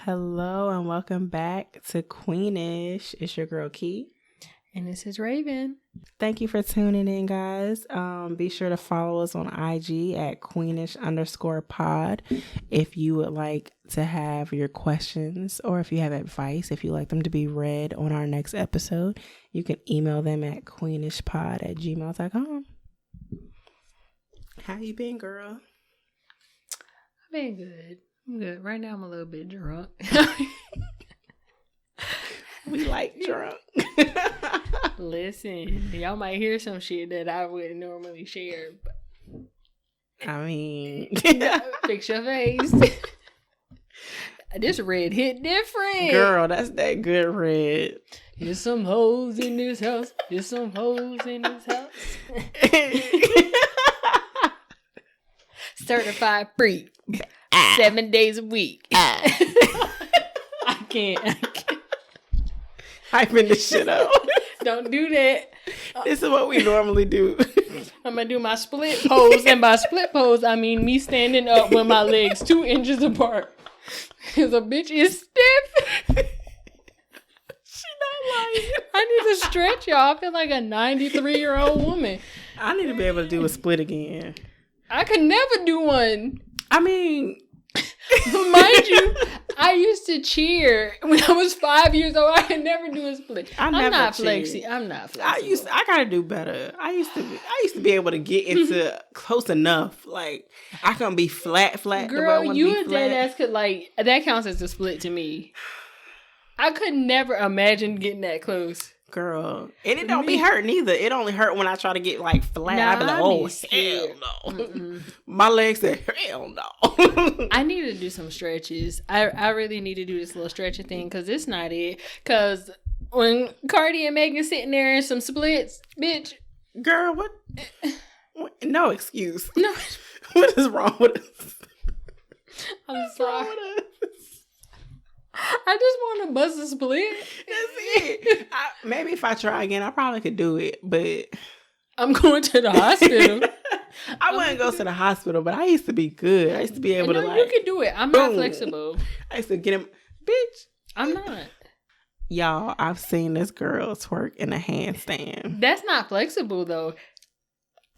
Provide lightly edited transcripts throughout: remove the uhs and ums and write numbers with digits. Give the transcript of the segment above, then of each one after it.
Hello and welcome back to Queenish. It's your girl Key. And this is Raven. Thank you for tuning in, guys. Be sure to follow us on IG at Queenish_pod if you would like to have your questions or if you have advice, if you'd like them to be read on our next episode, you can email them at queenishpod@gmail.com. How you been, girl? I've been good. I'm good. Right now I'm a little bit drunk. We like drunk. Listen, y'all might hear some shit that I wouldn't normally share. But I mean, fix your face. This red hit different. Girl, that's that good red. There's some hoes in this house. There's some hoes in this house. Certified freak. 7 days a week. I can't. Hyping this shit up. Don't do that. This is what we normally do. I'm going to do my split pose. And by split pose, I mean me standing up with my legs 2 inches apart. Because a bitch is stiff. She not lying. I need to stretch, y'all. I feel like a 93-year-old woman. I need to be able to do a split again. I could never do one. I mean, mind you, I used to cheer when I was 5 years old. I could never do a split. I'm not flexible. I gotta do better. I used to be able to get into close enough. Like I can be flat. Girl, you and dead ass could like that counts as a split to me. I could never imagine getting that close. Girl, and it don't be hurting either. It only hurt when I try to get like flat. I be like, oh hell no. My legs say hell no. I need to do some stretches. I really need to do this little stretching thing because it's not it. Because when Cardi and Megan sitting there in some splits, bitch. Girl, what? No excuse. No. What is wrong with us? I'm sorry. I just want to bust a split. That's it. Maybe if I try again, I probably could do it, but I'm going to the hospital. I wouldn't go to the hospital, but I used to be good. I used to be able to like. You can do it. I'm not flexible. I used to get him, bitch. I'm not. Y'all, I've seen this girl twerk in a handstand. That's not flexible though.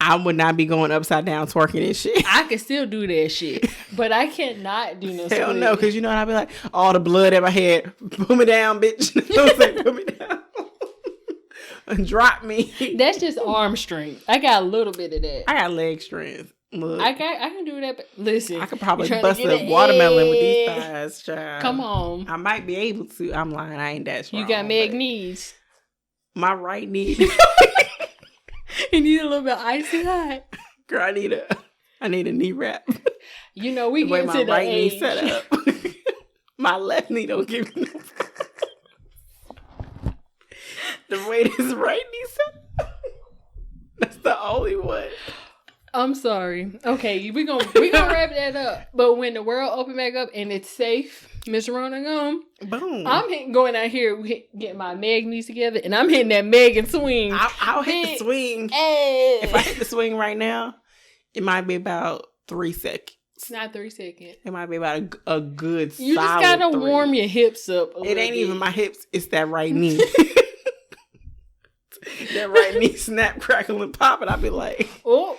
I would not be going upside down twerking and shit. I can still do that shit, but I cannot do no. Hell no, because you know what I'd be like, all the blood in my head, put me down, bitch. Put me down, and drop me. That's just arm strength. I got a little bit of that. I got leg strength. Look, I can do that. But listen, I could probably bust a watermelon with these thighs, child. Come on, I might be able to. I'm lying. I ain't that strong. You got Meg knees. My right knee. You need a little bit icy hot. Girl, I need a knee wrap. You know, we get to the right age. Knee set up. My left knee don't give me the way this right knee set up. That's the only one. I'm sorry. Okay, we gonna wrap that up. But when the world open back up and it's safe, Miss Rona gone. Boom. I'm going out here getting my Meg knees together, and I'm hitting that Megan swing. I'll hit the swing. Hey. If I hit the swing right now, it might be about 3 seconds. It's not 3 seconds. It might be about a good You solid just gotta 3. warm your hips up. It ain't even my hips. It's that right knee. That right knee snap, crackle, and pop, and I be like, oh.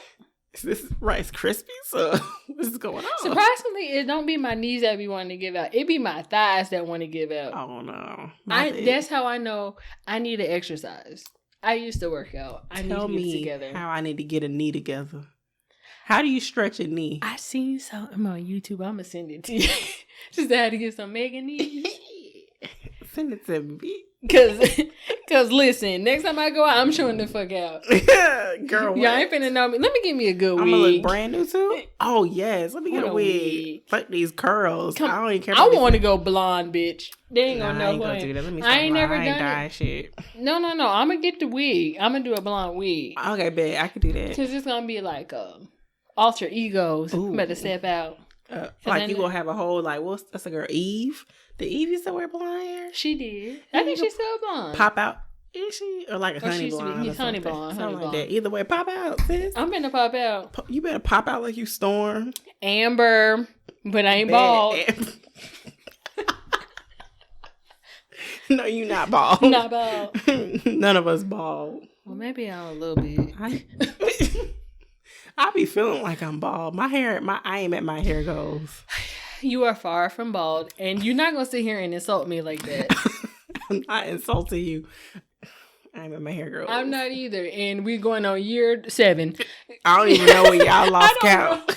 Is this Rice Krispies? What is going on? Surprisingly, it don't be my knees that be wanting to give out. It be my thighs that want to give out. Oh no! That's how I know I need to exercise. I used to work out. Tell me together. How I need to get a knee together. How do you stretch a knee? I seen something on YouTube. I'm gonna send it to you. Just had to get some Megan knees. Send it to me. Cause listen, next time I go out, I'm showing the fuck out. Girl, y'all ain't finna know me. Let me give me a good wig. I'm gonna look brand new too. Oh yes, let me get a wig. Fuck these curls. I don't even care. I want to go blonde, bitch. They ain't gonna know. I ain't gonna do that. Let me stop. I ain't never done dye shit. No. I'm gonna get the wig. I'm gonna do a blonde wig. Okay, bet I could do that. Cause it's gonna be like alter egos. Ooh. Better step out. Like you gonna have a whole like that's a girl Eve. Did Eve used to wear blonde hair? She did. I think she's still blonde. Pop out. Is she? Or like a honey blonde? Honey blonde. Something like that. Either way, pop out, sis. I'm gonna pop out. You better pop out like you Storm. Amber. But I ain't bald. No, you not bald. Not bald. None of us bald. Well, maybe I'm a little bit. I be feeling like I'm bald. My hair, I ain't at my hair goes. You are far from bald, and you're not gonna sit here and insult me like that. I'm not insulting you. I ain't at my hair goes. I'm not either, and we're going on year 7. I don't even know when y'all lost count.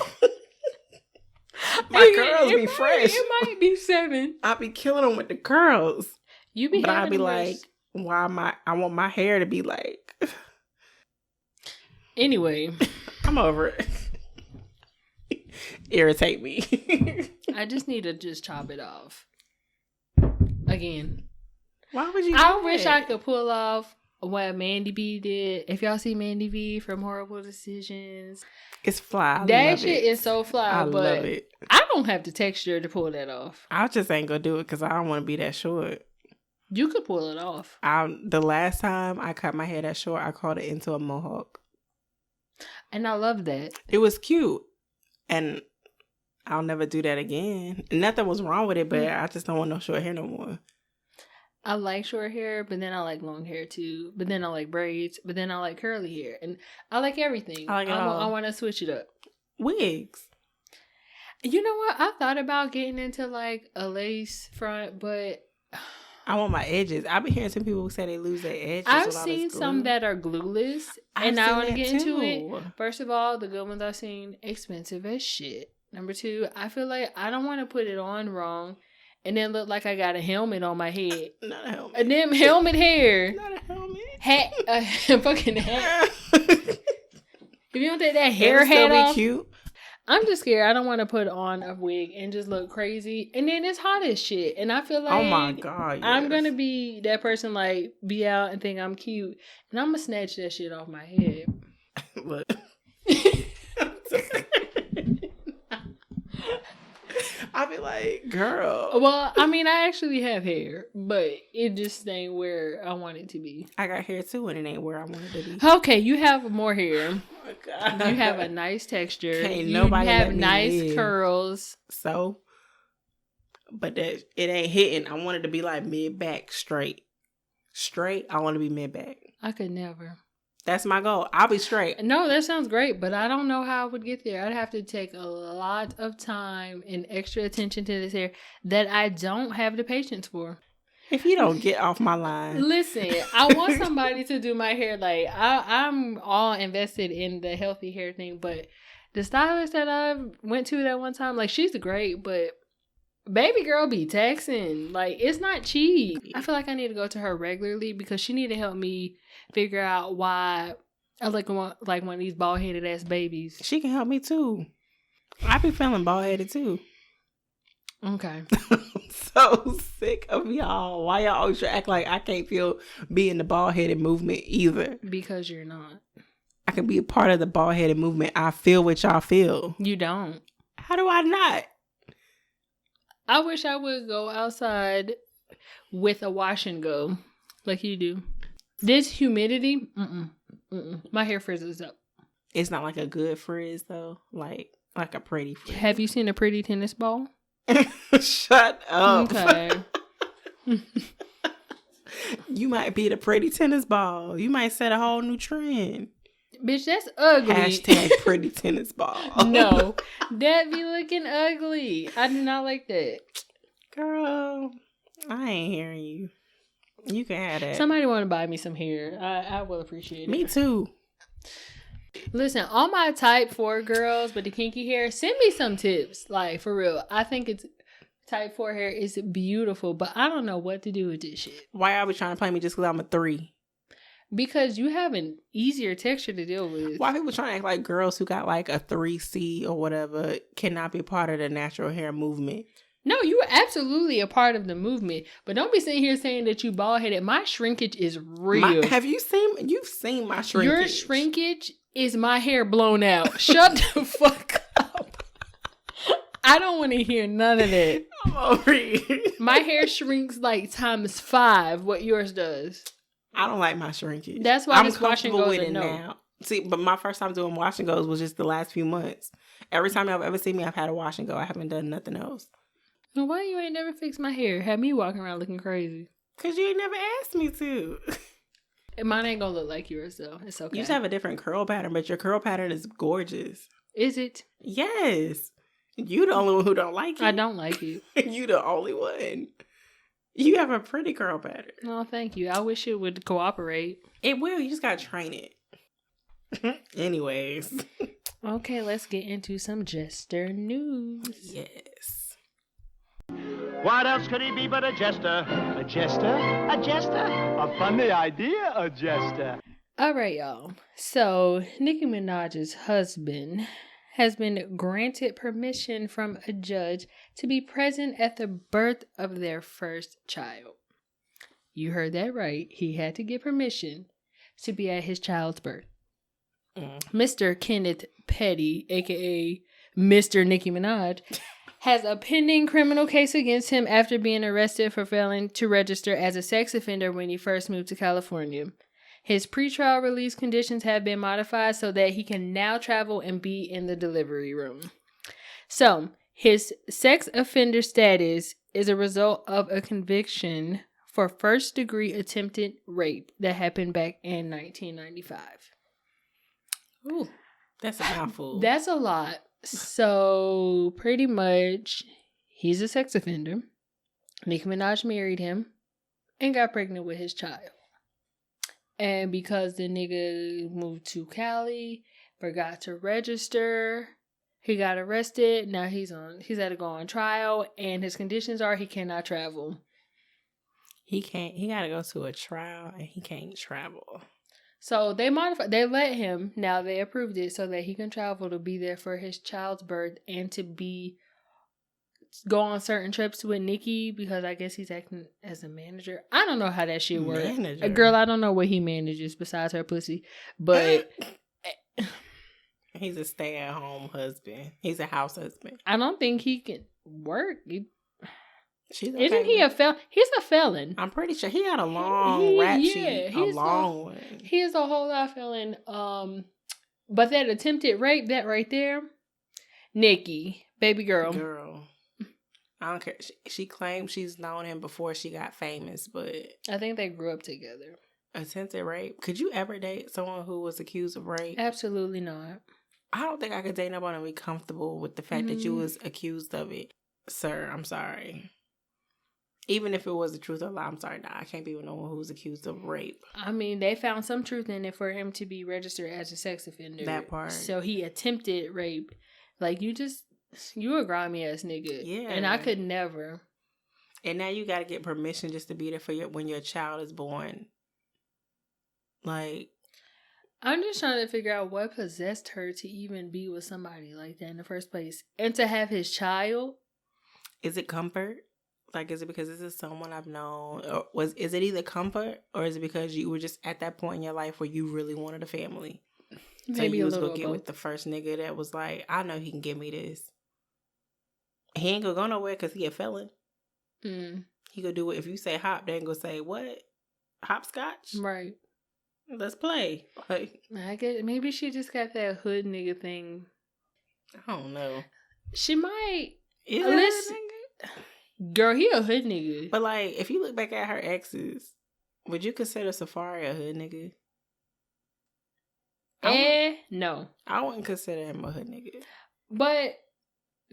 My curls be fresh. It might be 7. I be killing them with the curls. You be, but I be worse. like, why am I want my hair to be like. Anyway, I'm over it. Irritate me. I just need to just chop it off. Again. Why would you? I wish I could pull off what Mandy B did. If y'all see Mandy B from Horrible Decisions, it's fly. That shit is so fly. I but love it. I don't have the texture to pull that off. I just ain't gonna do it because I don't want to be that short. You could pull it off. The last time I cut my hair that short, I called it into a mohawk. And I love that. It was cute. And I'll never do that again. Nothing was wrong with it, but I just don't want no short hair no more. I like short hair, but then I like long hair too. But then I like braids, but then I like curly hair. And I like everything. I like it all. I want to switch it up. Wigs. You know what? I thought about getting into like a lace front, but I want my edges. I've been hearing some people who say they lose their edges. I've seen some that are glueless, and I want to get into it. First of all, the good ones I've seen, expensive as shit. Number 2, I feel like I don't want to put it on wrong and then look like I got a helmet on my head. Not a helmet. And then helmet hair. Not a helmet. Hat. Fucking hat. If you don't take that hair hat still off. Be cute. I'm just scared. I don't want to put on a wig and just look crazy. And then it's hot as shit. And I feel like, oh my God, yes. I'm going to be that person, like, be out and think I'm cute. And I'm going to snatch that shit off my head. Look. I'll be like, girl. Well, I mean, I actually have hair, but it just ain't where I want it to be. I got hair too, and it ain't where I want it to be. Okay, you have more hair. Oh my God. You have a nice texture. Can't you nobody have let me nice live. curls. So, but that it ain't hitting. I want it to be like mid back straight. Straight. I want to be mid back. I could never. That's my goal. I'll be straight. No, that sounds great, but I don't know how I would get there. I'd have to take a lot of time and extra attention to this hair that I don't have the patience for. If you don't get off my line. Listen, I want somebody to do my hair. Like, I'm all invested in the healthy hair thing, but the stylist that I went to that one time, like, she's great, but baby girl be taxing. Like, it's not cheap. I feel like I need to go to her regularly because she need to help me figure out why I like one of these bald-headed ass babies. She can help me too. I be feeling bald-headed too. Okay. I'm so sick of y'all. Why y'all always act like I can't be in the bald-headed movement either? Because you're not. I can be a part of the bald-headed movement. I feel what y'all feel. You don't. How do I not? I wish I would go outside with a wash and go like you do. This humidity, my hair frizzes up. It's not like a good frizz though, like a pretty frizz. Have you seen a pretty tennis ball? Shut up. Okay. You might be the pretty tennis ball. You might set a whole new trend. Bitch, that's ugly. Hashtag pretty tennis ball. No, that be looking ugly. I do not like that. Girl, I ain't hearing you. You can have that. Somebody want to buy me some hair. I will appreciate it. Me too. Listen, all my type 4 girls with the kinky hair, send me some tips. Like, for real. I think it's type 4 hair is beautiful, but I don't know what to do with this shit. Why y'all be trying to play me just because I'm a 3? Because you have an easier texture to deal with. Why people trying to act like girls who got like a 3C or whatever cannot be part of the natural hair movement? No, you are absolutely a part of the movement. But don't be sitting here saying that you bald-headed. My shrinkage is real. You've seen my shrinkage. Your shrinkage is my hair blown out. Shut the fuck up. I don't want to hear none of that. I'm over here. My hair shrinks like times 5 what yours does. I don't like my shrinkage. That's why this wash and goes with it now. See, but my first time doing wash and goes was just the last few months. Every time y'all ever seen me, I've had a wash and go. I haven't done nothing else. Well, why you ain't never fixed my hair? Had me walking around looking crazy. Because you ain't never asked me to. Mine ain't gonna look like yours, though. It's okay. You just have a different curl pattern, but your curl pattern is gorgeous. Is it? Yes. You the only one who don't like it. I don't like it. You the only one. You have a pretty curl pattern. Oh, thank you. I wish it would cooperate. It will. You just gotta train it. Anyways. Okay, let's get into some jester news. Yes. What else could he be but a jester? A jester? A jester? A funny idea, a jester. All right, y'all. So, Nicki Minaj's husband has been granted permission from a judge to be present at the birth of their first child. You heard that right. He had to get permission to be at his child's birth. Mr. Kenneth Petty, aka Mr. Nicki Minaj, has a pending criminal case against him after being arrested for failing to register as a sex offender when he first moved to California. His pretrial release conditions have been modified so that he can now travel and be in the delivery room. So, his sex offender status is a result of a conviction for first-degree attempted rape that happened back in 1995. Ooh, that's a mouthful. That's a lot. So, pretty much, he's a sex offender. Nicki Minaj married him and got pregnant with his child. And because the nigga moved to Cali, forgot to register, he got arrested. Now he's had to go on trial, and his conditions are he cannot travel. He gotta go to a trial and he can't travel. So they let him, now they approved it so that he can travel to be there for his child's birth and to go on certain trips with Nicki because I guess he's acting as a manager. I don't know how that shit works. Girl, I don't know what he manages besides her pussy. But he's a stay-at-home husband. He's a house husband. I don't think he can work. Isn't he a felon? He's a felon. I'm pretty sure he had a long rap sheet. A long one. He is a whole lot of felon. But that attempted rape, that right there, Nicki, baby girl. I don't care. She claims she's known him before she got famous, but I think they grew up together. Attempted rape. Could you ever date someone who was accused of rape? Absolutely not. I don't think I could date nobody and be comfortable with the fact that you was accused of it. Sir, I'm sorry. Even if it was the truth or lie, I'm sorry. Nah, I can't be with no one who was accused of rape. I mean, they found some truth in it for him to be registered as a sex offender. That part. So he attempted rape. Like, you a grimy ass nigga. Yeah. And I could never. And now you got to get permission just to be there for when your child is born. Like, I'm just trying to figure out what possessed her to even be with somebody like that in the first place. And to have his child. Is it comfort? Like, is it because this is someone I've known? Or is it either comfort or is it because you were just at that point in your life where you really wanted a family? Maybe so you was going to get with the first nigga that was like, I know he can give me this. He ain't gonna go nowhere because he a felon. He gonna do it. If you say hop, they ain't gonna say, what? Hopscotch? Right. Let's play. Like, I guess maybe she just got that hood nigga thing. I don't know. She might. Listen. Girl, he a hood nigga. But like, if you look back at her exes, would you consider Safari a hood nigga? No. I wouldn't consider him a hood nigga. But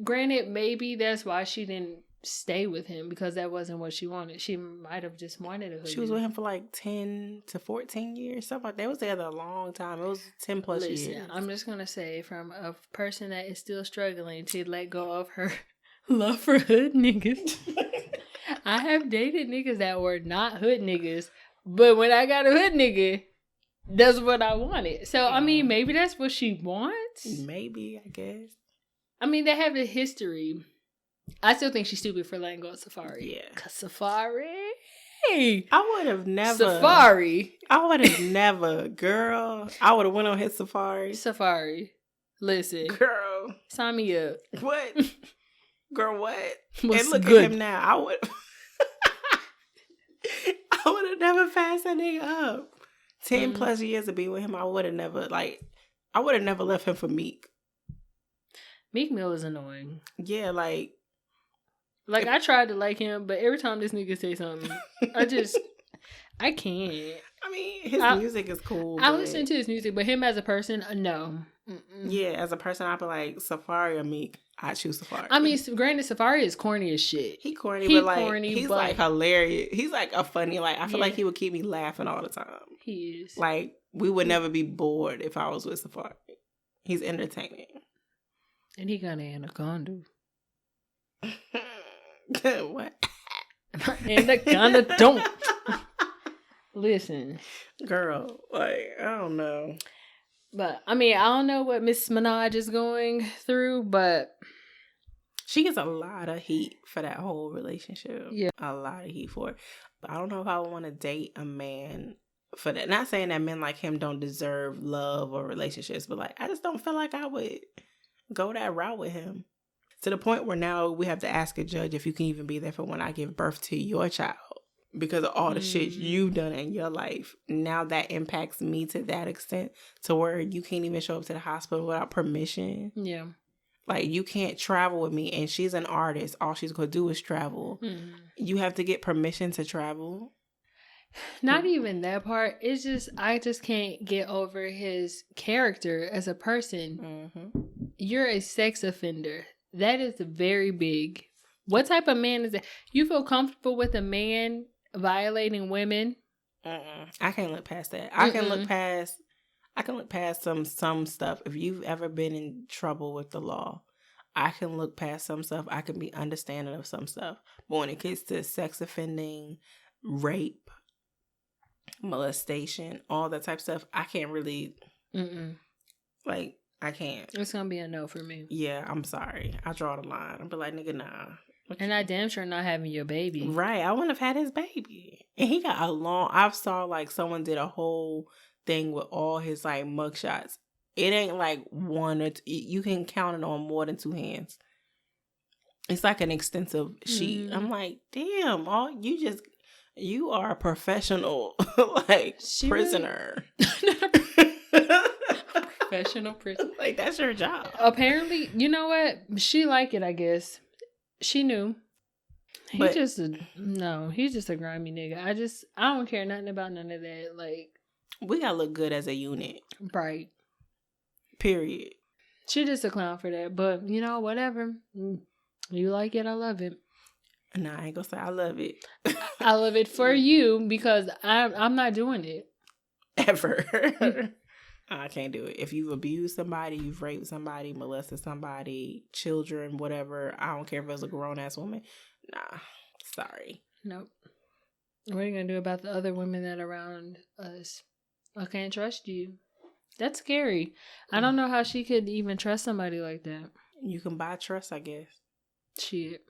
granted, maybe that's why she didn't stay with him, because that wasn't what she wanted. She might have just wanted a hood. She was with him for like 10 to 14 years, something like that. They was together a long time. It was 10 plus years. I'm just gonna say, from a person that is still struggling to let go of her love for hood niggas. I have dated niggas that were not hood niggas, but when I got a hood nigga, that's what I wanted. So, I mean, maybe that's what she wants. Maybe, I guess. I mean, they have a history. I still think she's stupid for letting go of Safari. Yeah. Cause Safari. I would have never. Safari. I would have never. Girl, I would have went on his Safari. Safari. Listen. Girl. Sign me up. What? Girl, what? What's and look good? at him now. I would have never passed that nigga up. 10 plus years to be with him, I would have never left him for Meek. Meek Mill is annoying. Yeah, like, Like, I tried to like him, but every time this nigga say something, I can't. I mean, his music is cool. I listen to his music, but him as a person, no. Mm-mm. Yeah, as a person, I'd be like, Safari or Meek. I choose Safari. I mean, granted, Safari is corny as shit. He corny, but he's like hilarious. He's like a funny, like, I feel like he would keep me laughing all the time. He is. Like, we would never be bored if I was with Safari. He's entertaining. And he got an anaconda. What? Anaconda don't. Listen. Girl, like, I don't know. But, I mean, I don't know what Miss Minaj is going through, but... She gets a lot of heat for that whole relationship. Yeah. A lot of heat for it. But I don't know if I would want to date a man for that. Not saying that men like him don't deserve love or relationships, but, like, I just don't feel like I would go that route with him. To the point where now we have to ask a judge if you can even be there for when I give birth to your child. Because of all the shit you've done in your life. Now that impacts me to that extent to where you can't even show up to the hospital without permission. Yeah. Like, you can't travel with me, and she's an artist. All she's going to do is travel. You have to get permission to travel. Not even that part. It's just, I just can't get over his character as a person. You're a sex offender. That is very big. What type of man is that? You feel comfortable with a man violating women? I can't look past that. I can look past some stuff. If you've ever been in trouble with the law, I can look past some stuff. I can be understanding of some stuff. But when it gets to sex offending, rape, molestation, all that type of stuff, I can't really like, I can't. It's gonna be a no for me. Yeah, I'm sorry. I draw the line. I'll be like, nigga, nah. And I damn sure not having your baby. Right. I wouldn't have had his baby. And he got I saw like someone did a whole thing with all his like mugshots. It ain't like one or two. You can count it on more than two hands. It's like an extensive sheet. I'm like, damn, you are a professional like prisoner. Professional prisoner. Like, that's your job. Apparently, you know what? She liked it, I guess. She knew. He's just a grimy nigga. I don't care nothing about none of that. Like, we gotta look good as a unit. Right. Period. She just a clown for that. But, you know, whatever. You like it, I love it. No, I ain't gonna say I love it. I love it for you because I'm not doing it. Ever. I can't do it. If you've abused somebody, you've raped somebody, molested somebody, children, whatever, I don't care if it was a grown-ass woman. Nah, sorry. Nope. What are you going to do about the other women that are around us? I can't trust you. That's scary. I don't know how she could even trust somebody like that. You can buy trust, I guess. Shit.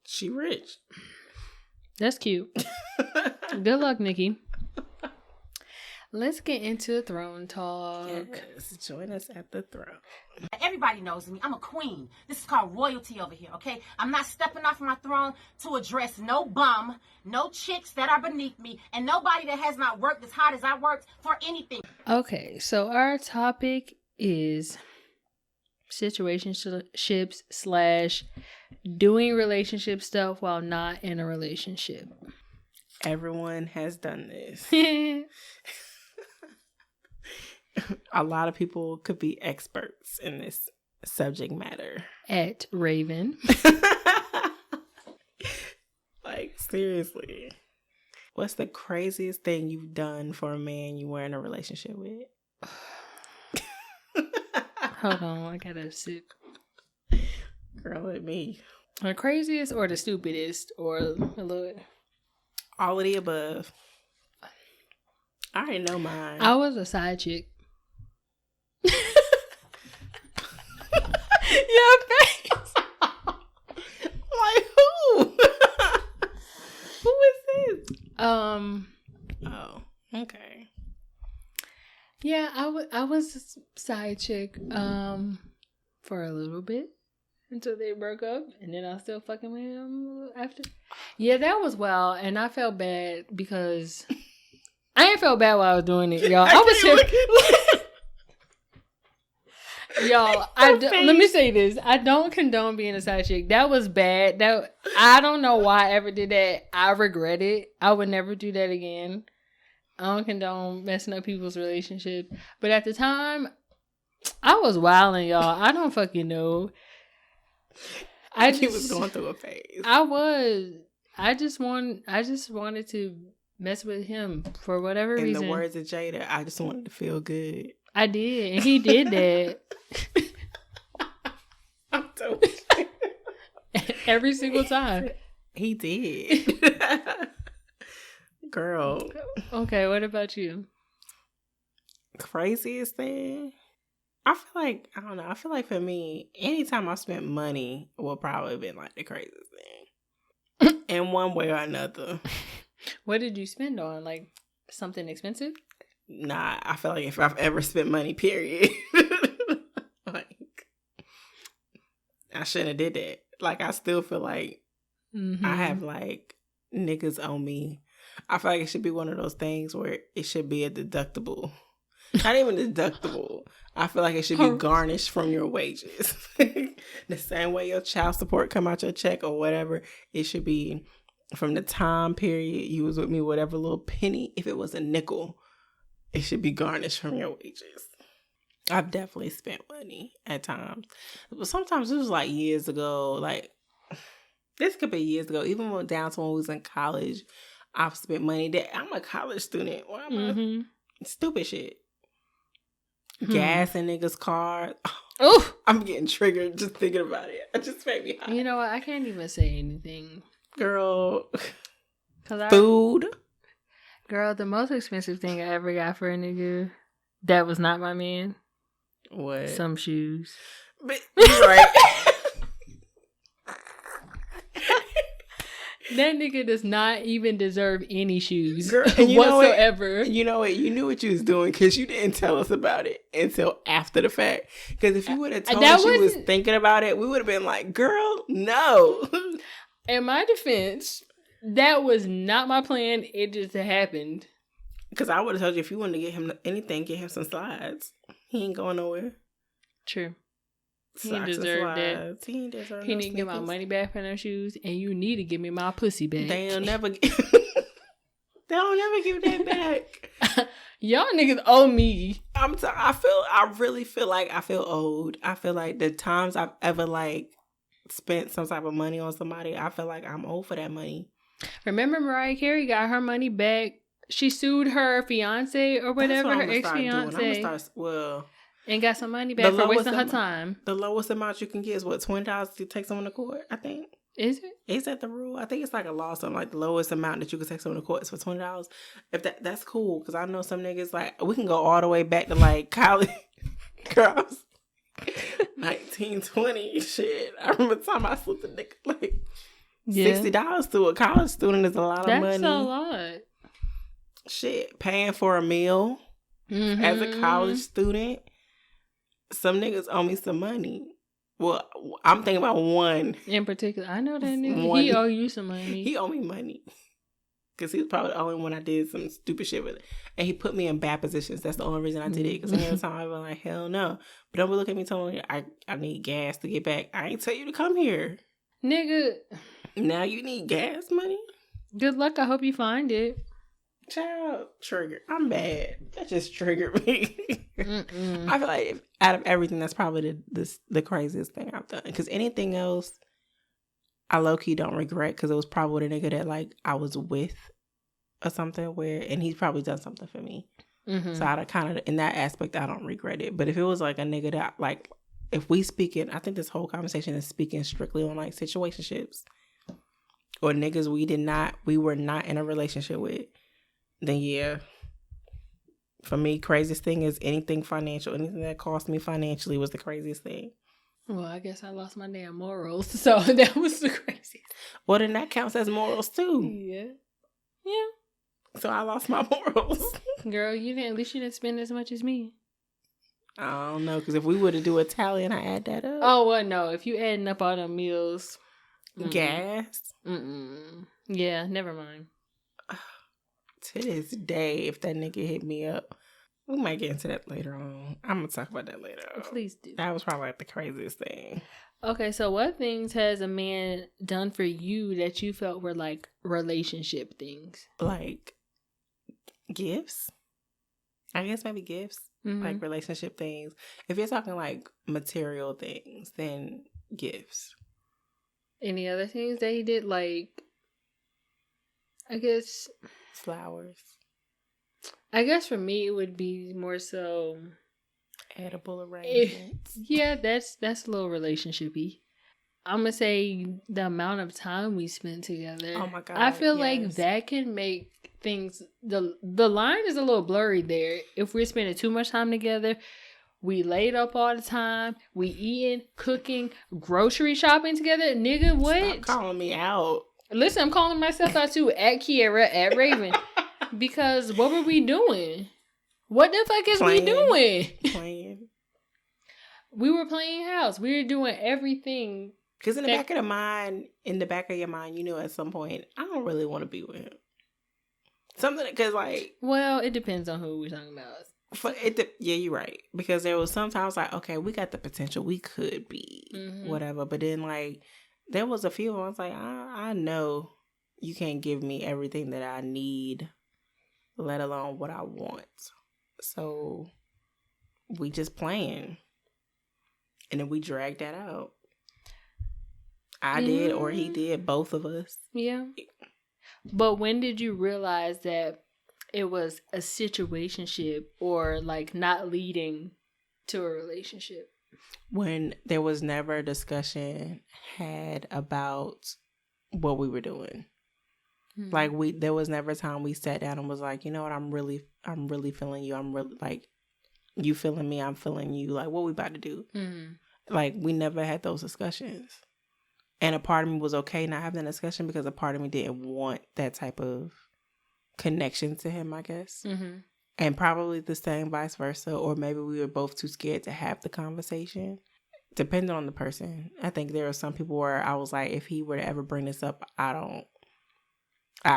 She rich. That's cute. Good luck, Nicki. Let's get into throne talk. Yes, join us at the throne. Everybody knows me. I'm a queen. This is called royalty over here, okay? I'm not stepping off my throne to address no bum, no chicks that are beneath me, and nobody that has not worked as hard as I worked for anything. Okay, so our topic is situationships / doing relationship stuff while not in a relationship. Everyone has done this. A lot of people could be experts in this subject matter. At Raven. Like, seriously. What's the craziest thing you've done for a man you were in a relationship with? Hold on, I gotta sip. Girl, at me. The craziest or the stupidest or a little... All of the above. I already know mine. I was a side chick. Your face. Like who? Who is this? Oh, okay. Yeah, I was a side chick for a little bit until they broke up, and then I was still fucking with him after. Yeah, that was wild, and I felt bad because I ain't felt bad while I was doing it, y'all. I was here. Yo, let me say this. I don't condone being a side chick. That was bad. I don't know why I ever did that. I regret it. I would never do that again. I don't condone messing up people's relationships. But at the time, I was wilding, y'all. I don't fucking know. He was going through a phase. I was. I just wanted to mess with him for whatever reason. In the words of Jada, I just wanted to feel good. I did, and he did that. I'm so every single time. He did. Girl. Okay, what about you? Craziest thing? I feel like, I don't know. I feel like for me, anytime I spent money will probably have been like the craziest thing. In one way or another. What did you spend on? Like something expensive? Nah, I feel like if I've ever spent money, period. Like, I shouldn't have did that. Like, I still feel like I have like niggas on me. I feel like it should be one of those things where it should be a deductible. Not even deductible. I feel like it should be garnished from your wages. The same way your child support come out your check or whatever, it should be from the time period you was with me, whatever little penny, if it was a nickel, it should be garnished from your wages. I've definitely spent money at times. But sometimes it was like years ago. Like, this could be years ago. Even down to when we was in college, I've spent money. I'm a college student. Why am I? Stupid shit. Gas in niggas' cars. Oh, I'm getting triggered just thinking about it. It just made me hot. You know what? I can't even say anything. Girl. Food. Girl, the most expensive thing I ever got for a nigga that was not my man. What? Some shoes. But you're right. That nigga does not even deserve any shoes. Girl, whatsoever. You know what? You knew what you was doing because you didn't tell us about it until after the fact. Because if you would have told us you was thinking about it, we would have been like, girl, no. In my defense, that was not my plan. It just happened. Because I would have told you if you wanted to get him anything, get him some slides. He ain't going nowhere. True. He didn't deserve that. He didn't deserve He didn't get my money back for those shoes, and you need to give me my pussy back. They'll never give that back. Y'all niggas owe me. I really feel like I feel old. I feel like the times I've ever like spent some type of money on somebody, I feel like I'm old for that money. Remember Mariah Carey got her money back. She sued her fiance or whatever, her ex-fiance. And got some money back for wasting her time. The lowest amount you can get is what, $20 to take someone to court, I think. Is it? Is that the rule? I think it's like a law, something like the lowest amount that you can take someone to court is for $20. If that's cool, because I know some niggas like we can go all the way back to like college girls, 1920 shit. I remember the time I slipped a nigga like $60 to a college student is a lot of money. That's a lot. Shit, paying for a meal as a college student. Some niggas owe me some money. Well, I'm thinking about one. In particular. I know that nigga. He owe you some money. He owe me money. Because he was probably the only one I did some stupid shit with. And he put me in bad positions. That's the only reason I did it. Because every time I was like, hell no. But don't be looking at me telling me I need gas to get back. I ain't tell you to come here. Nigga. Now you need gas money? Good luck. I hope you find it. Child, trigger. I'm bad. That just triggered me. I feel like out of everything, that's probably the craziest thing I've done. Because anything else, I low-key don't regret. Because it was probably the nigga that like I was with or something and he's probably done something for me. So I kind of, in that aspect, I don't regret it. But if it was like a nigga that like, if we speaking, I think this whole conversation is speaking strictly on like situationships or niggas we were not in a relationship with. Then yeah, for me, craziest thing is anything financial. Anything that cost me financially was the craziest thing. Well, I guess I lost my damn morals, so that was the craziest. Well, then that counts as morals too. Yeah. So I lost my morals. Girl, at least you didn't spend as much as me. I don't know, because if we were to do a tally and I add that up. Oh, well, no. If you adding up all them meals. Gas. Yeah, never mind. To this day, if that nigga hit me up, We might get into that later on. I'm going to talk about that later. Please do. That was probably like the craziest thing. Okay, so what things has a man done for you that you felt were like relationship things? Like gifts? I guess maybe gifts. Mm-hmm. Like relationship things. If you're talking like material things, then gifts. Any other things that he did? Like, I guess Flowers. I guess for me it would be more so Edible arrangements. Yeah, that's a little relationship-y. I'm gonna say the amount of time we spend together. Oh my God, I feel yes. like that can make things, the line is a little blurry there. If we're spending too much time together, we laid up all the time, we eating, cooking, grocery shopping together. Nigga, what? Stop calling me out. Listen, I'm calling myself out too, at Kiera, at Raven. Because what were we doing? What the fuck is we doing? Playing. We were playing house. We were doing everything. Because in the back of your mind, you know at some point, I don't really want to be with him. Something, because like... Well, it depends on who we're talking about. Yeah, you're right. Because there was sometimes like, okay, we got the potential. We could be whatever. But then like, there was a few I was like, I know you can't give me everything that I need, let alone what I want. So we just playing. And then we dragged that out. I did, or he did, both of us. Yeah. But when did you realize that it was a situationship or like not leading to a relationship? When there was never a discussion had about what we were doing. Mm-hmm. Like there was never a time we sat down and was like, you know what, I'm really feeling you. I'm really like, you feeling me, I'm feeling you. Like, what we about to do? Mm-hmm. Like, we never had those discussions. And a part of me was okay not having that discussion because a part of me didn't want that type of connection to him, I guess. Mm-hmm. And probably the same vice versa. Or maybe we were both too scared to have the conversation. Depending on the person. I think there are some people where I was like, if he were to ever bring this up, I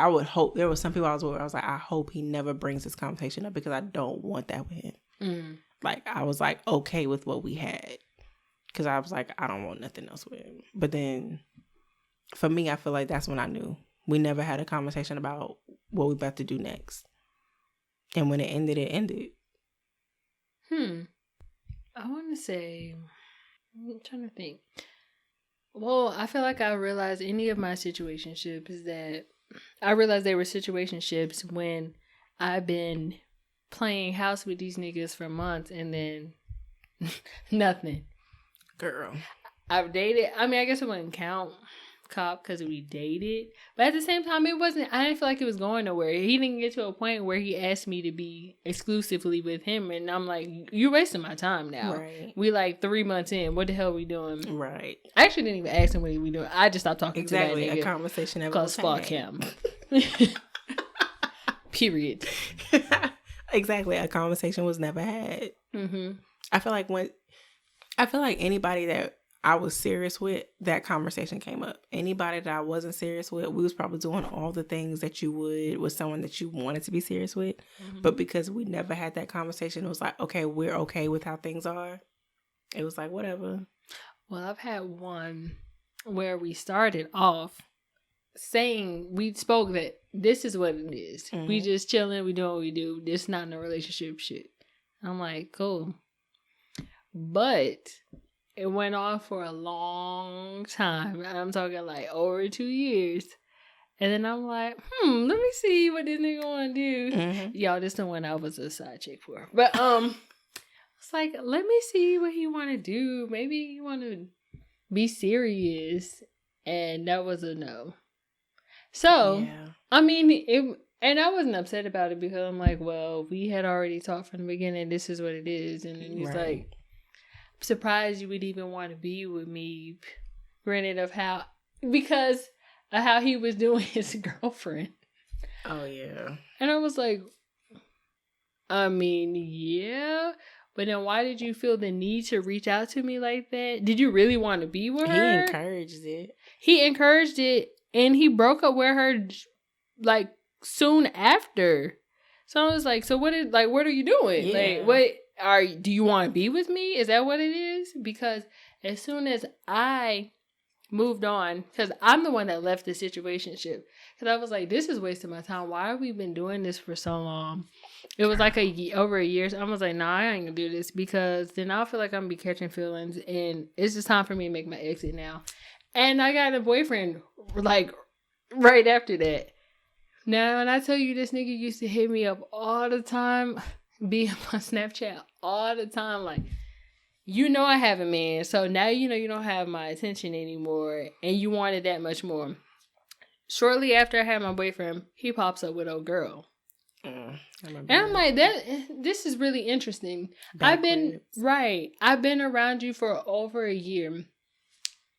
would hope. There were some people I was like, I hope he never brings this conversation up because I don't want that with him. Mm. Like, I was like, okay with what we had. Because I was like, I don't want nothing else with him. But then, for me, I feel like that's when I knew. We never had a conversation about what we about to do next. And when it ended, it ended. I want to say, I'm trying to think. Well, I feel like I realized any of my situationships is that I realized they were situationships when I've been playing house with these niggas for months and then nothing. Girl. I've dated, I mean, I guess it wouldn't count cop because we dated, but at the same time I didn't feel like it was going nowhere. He didn't get to a point where he asked me to be exclusively with him, and I'm like, you're wasting my time now. Right. We like 3 months in, what the hell are we doing? Right. I actually didn't even ask him what he was doing. I just stopped talking to that nigga. A conversation that was fuck him. Period. Exactly. A conversation was never had. Mm-hmm. I feel like anybody that I was serious with, that conversation came up. Anybody that I wasn't serious with, we was probably doing all the things that you would with someone that you wanted to be serious with. Mm-hmm. But because we never had that conversation, it was like, okay, we're okay with how things are. It was like, whatever. Well, I've had one where we started off saying, we spoke that this is what it is. Mm-hmm. We just chilling, we doing what we do. This not no relationship shit. I'm like, cool. But it went on for a long time. I'm talking like over 2 years. And then I'm like, let me see what this nigga want to do. Mm-hmm. Y'all, this the one I was a side chick for. But it's like, let me see what he want to do. Maybe he want to be serious. And that was a no. So, yeah. I mean, and I wasn't upset about it because I'm like, well, we had already talked from the beginning. This is what it is. And then he's like, I'm surprised you would even want to be with me. Granted because of how he was doing his girlfriend. Oh, yeah. And I was like, I mean, yeah. But then why did you feel the need to reach out to me like that? Did you really want to be with her? He encouraged it. And he broke up with her like soon after. So I was like, so what are you doing? Yeah. Like, do you want to be with me? Is that what it is? Because as soon as I moved on, because I'm the one that left the situationship, because I was like, this is wasting my time. Why have we been doing this for so long? It was like over a year. So I was like, nah, I ain't gonna do this, because then I'll feel like I'm gonna be catching feelings, and it's just time for me to make my exit now. And I got a boyfriend like right after that. Now, when I tell you, this nigga used to hit me up all the time, be on my Snapchat all the time, like, you know I have a man, so now you know you don't have my attention anymore, and you wanted that much more. Shortly after I had my boyfriend, he pops up with a girl. And I'm like, this is really interesting. Backwards. I've been around you for over a year,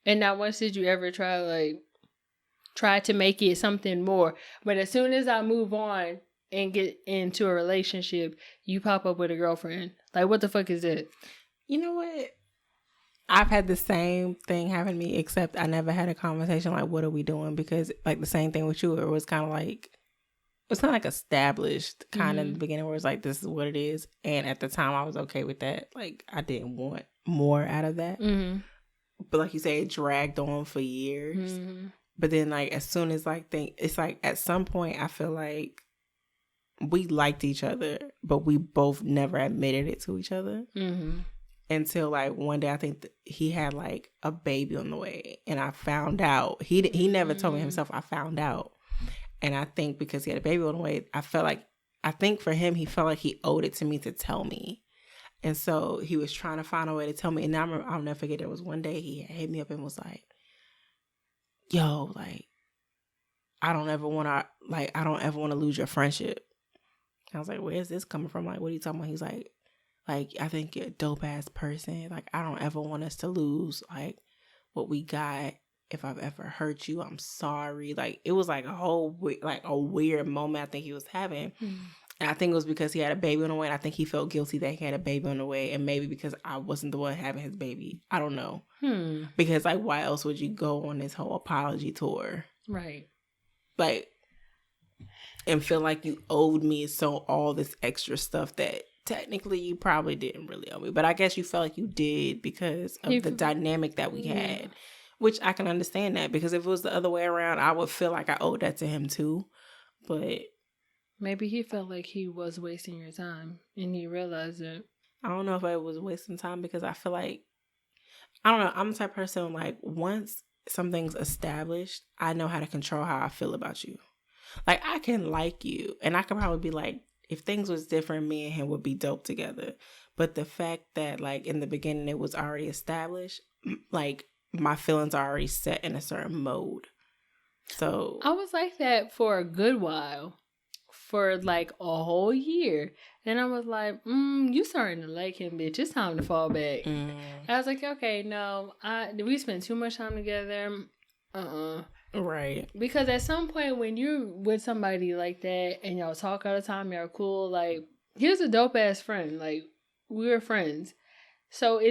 and not once did you ever try to make it something more. But as soon as I move on and get into a relationship, you pop up with a girlfriend. Like, what the fuck is it? You know what? I've had the same thing happen to me, except I never had a conversation like, what are we doing? Because like the same thing with you, it was kind of like established kind of in the beginning, where it's like, this is what it is. And at the time I was okay with that. Like, I didn't want more out of that. Mm-hmm. But like you say, it dragged on for years. Mm-hmm. But then like, as soon as it's like at some point I feel like we liked each other, but we both never admitted it to each other. Mm-hmm. Until like one day, I think he had like a baby on the way, and I found out. He never told me himself. I found out, and I think because he had a baby on the way, I think for him, he felt like he owed it to me to tell me, and so he was trying to find a way to tell me. And I'll never forget. There was one day he hit me up and was like, "Yo, like, I don't ever want to lose your friendship." I was like, "Where is this coming from? Like, what are you talking about?" He's like, I think you're a dope ass person. Like, I don't ever want us to lose like what we got. If I've ever hurt you, I'm sorry. Like, it was like a weird moment I think he was having. And I think it was because he had a baby on the way, and I think he felt guilty that he had a baby on the way, and maybe because I wasn't the one having his baby. I don't know. Because like, why else would you go on this whole apology tour? Right. Like, and feel like you owed me all this extra stuff that technically you probably didn't really owe me, but I guess you felt like you did because of the dynamic that we had, which I can understand that, because if it was the other way around, I would feel like I owed that to him too. But maybe he felt like he was wasting your time and he realized it. I don't know if I was wasting time, because I feel like, I don't know, I'm the type of person, like, once something's established, I know how to control how I feel about you. Like, I can like you, and I can probably be like, if things was different, me and him would be dope together. But the fact that, like, in the beginning it was already established, like, my feelings are already set in a certain mode. So I was like that for a good while, for like a whole year. Then I was like, you starting to like him, bitch. It's time to fall back. I was like, okay, no, we spent too much time together. Right. Because at some point when you're with somebody like that and y'all talk all the time, y'all cool, like, here's a dope ass friend. Like, we were friends. So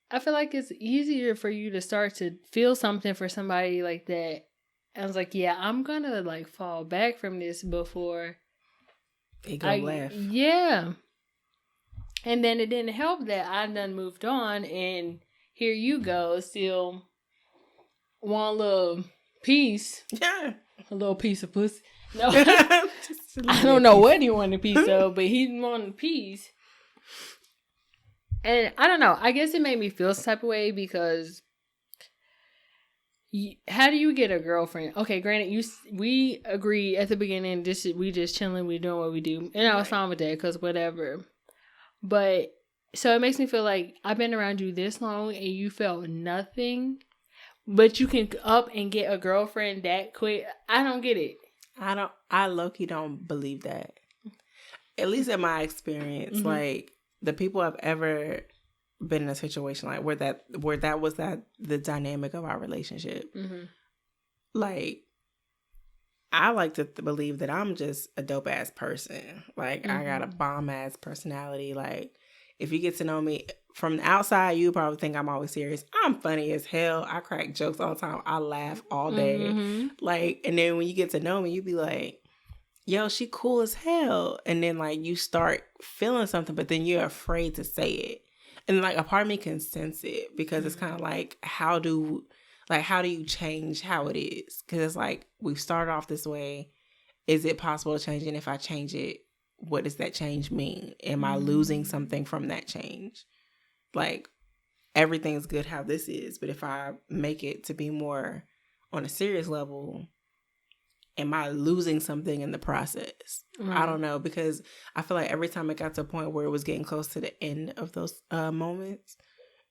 I feel like it's easier for you to start to feel something for somebody like that. I was like, yeah, I'm gonna like fall back from this before it go left. Yeah. And then it didn't help that I done moved on, and here you go, still one little piece. Yeah. A little piece of pussy. No. I don't know what he wanted a piece of, but he wanted a piece. And I don't know. I guess it made me feel some type of way, because how do you get a girlfriend? Okay, granted, we agreed at the beginning, we just chilling, we doing what we do. And I was fine with that, because whatever. But, so it makes me feel like I've been around you this long and you felt nothing. But you can up and get a girlfriend that quick. I don't get it. I low-key don't believe that. At least in my experience, like, the people I've ever been in a situation like where that was the dynamic of our relationship. Like, I like to believe that I'm just a dope ass person. Like, I got a bomb ass personality. Like, if you get to know me from the outside, you probably think I'm always serious. I'm funny as hell. I crack jokes all the time. I laugh all day. Like, and then when you get to know me, you be like, yo, she cool as hell. And then like you start feeling something, but then you're afraid to say it. And like a part of me can sense it because it's kind of like, how do you change how it is? Because it's like, we've started off this way. Is it possible to change it? And if I change it, what does that change mean? Am I losing something from that change? Like, everything's good how this is, but if I make it to be more on a serious level, am I losing something in the process? Right. I don't know, because I feel like every time it got to a point where it was getting close to the end of those moments,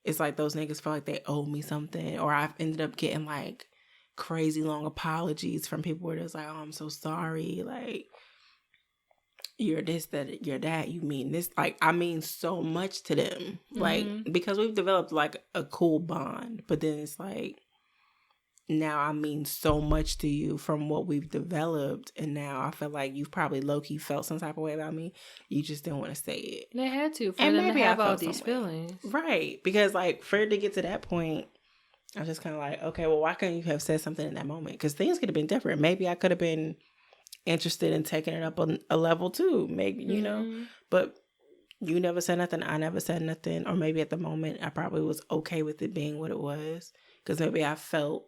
it's like those niggas felt like they owed me something, or I've ended up getting like crazy long apologies from people where it's like, oh, I'm so sorry, like, you're this, that, you're that, you mean this. Like, I mean so much to them. Like, because we've developed like a cool bond, but then it's like, now I mean so much to you from what we've developed, and now I feel like you've probably low-key felt some type of way about me. You just didn't want to say it. They had to, for and them maybe to have all these feelings. Right. Because like, for it to get to that point, I was just kind of like, okay, well, why couldn't you have said something in that moment? Because things could have been different. Maybe I could have been interested in taking it up a level too, maybe, you know, but you never said nothing, I never said nothing, or maybe at the moment I probably was okay with it being what it was, because maybe I felt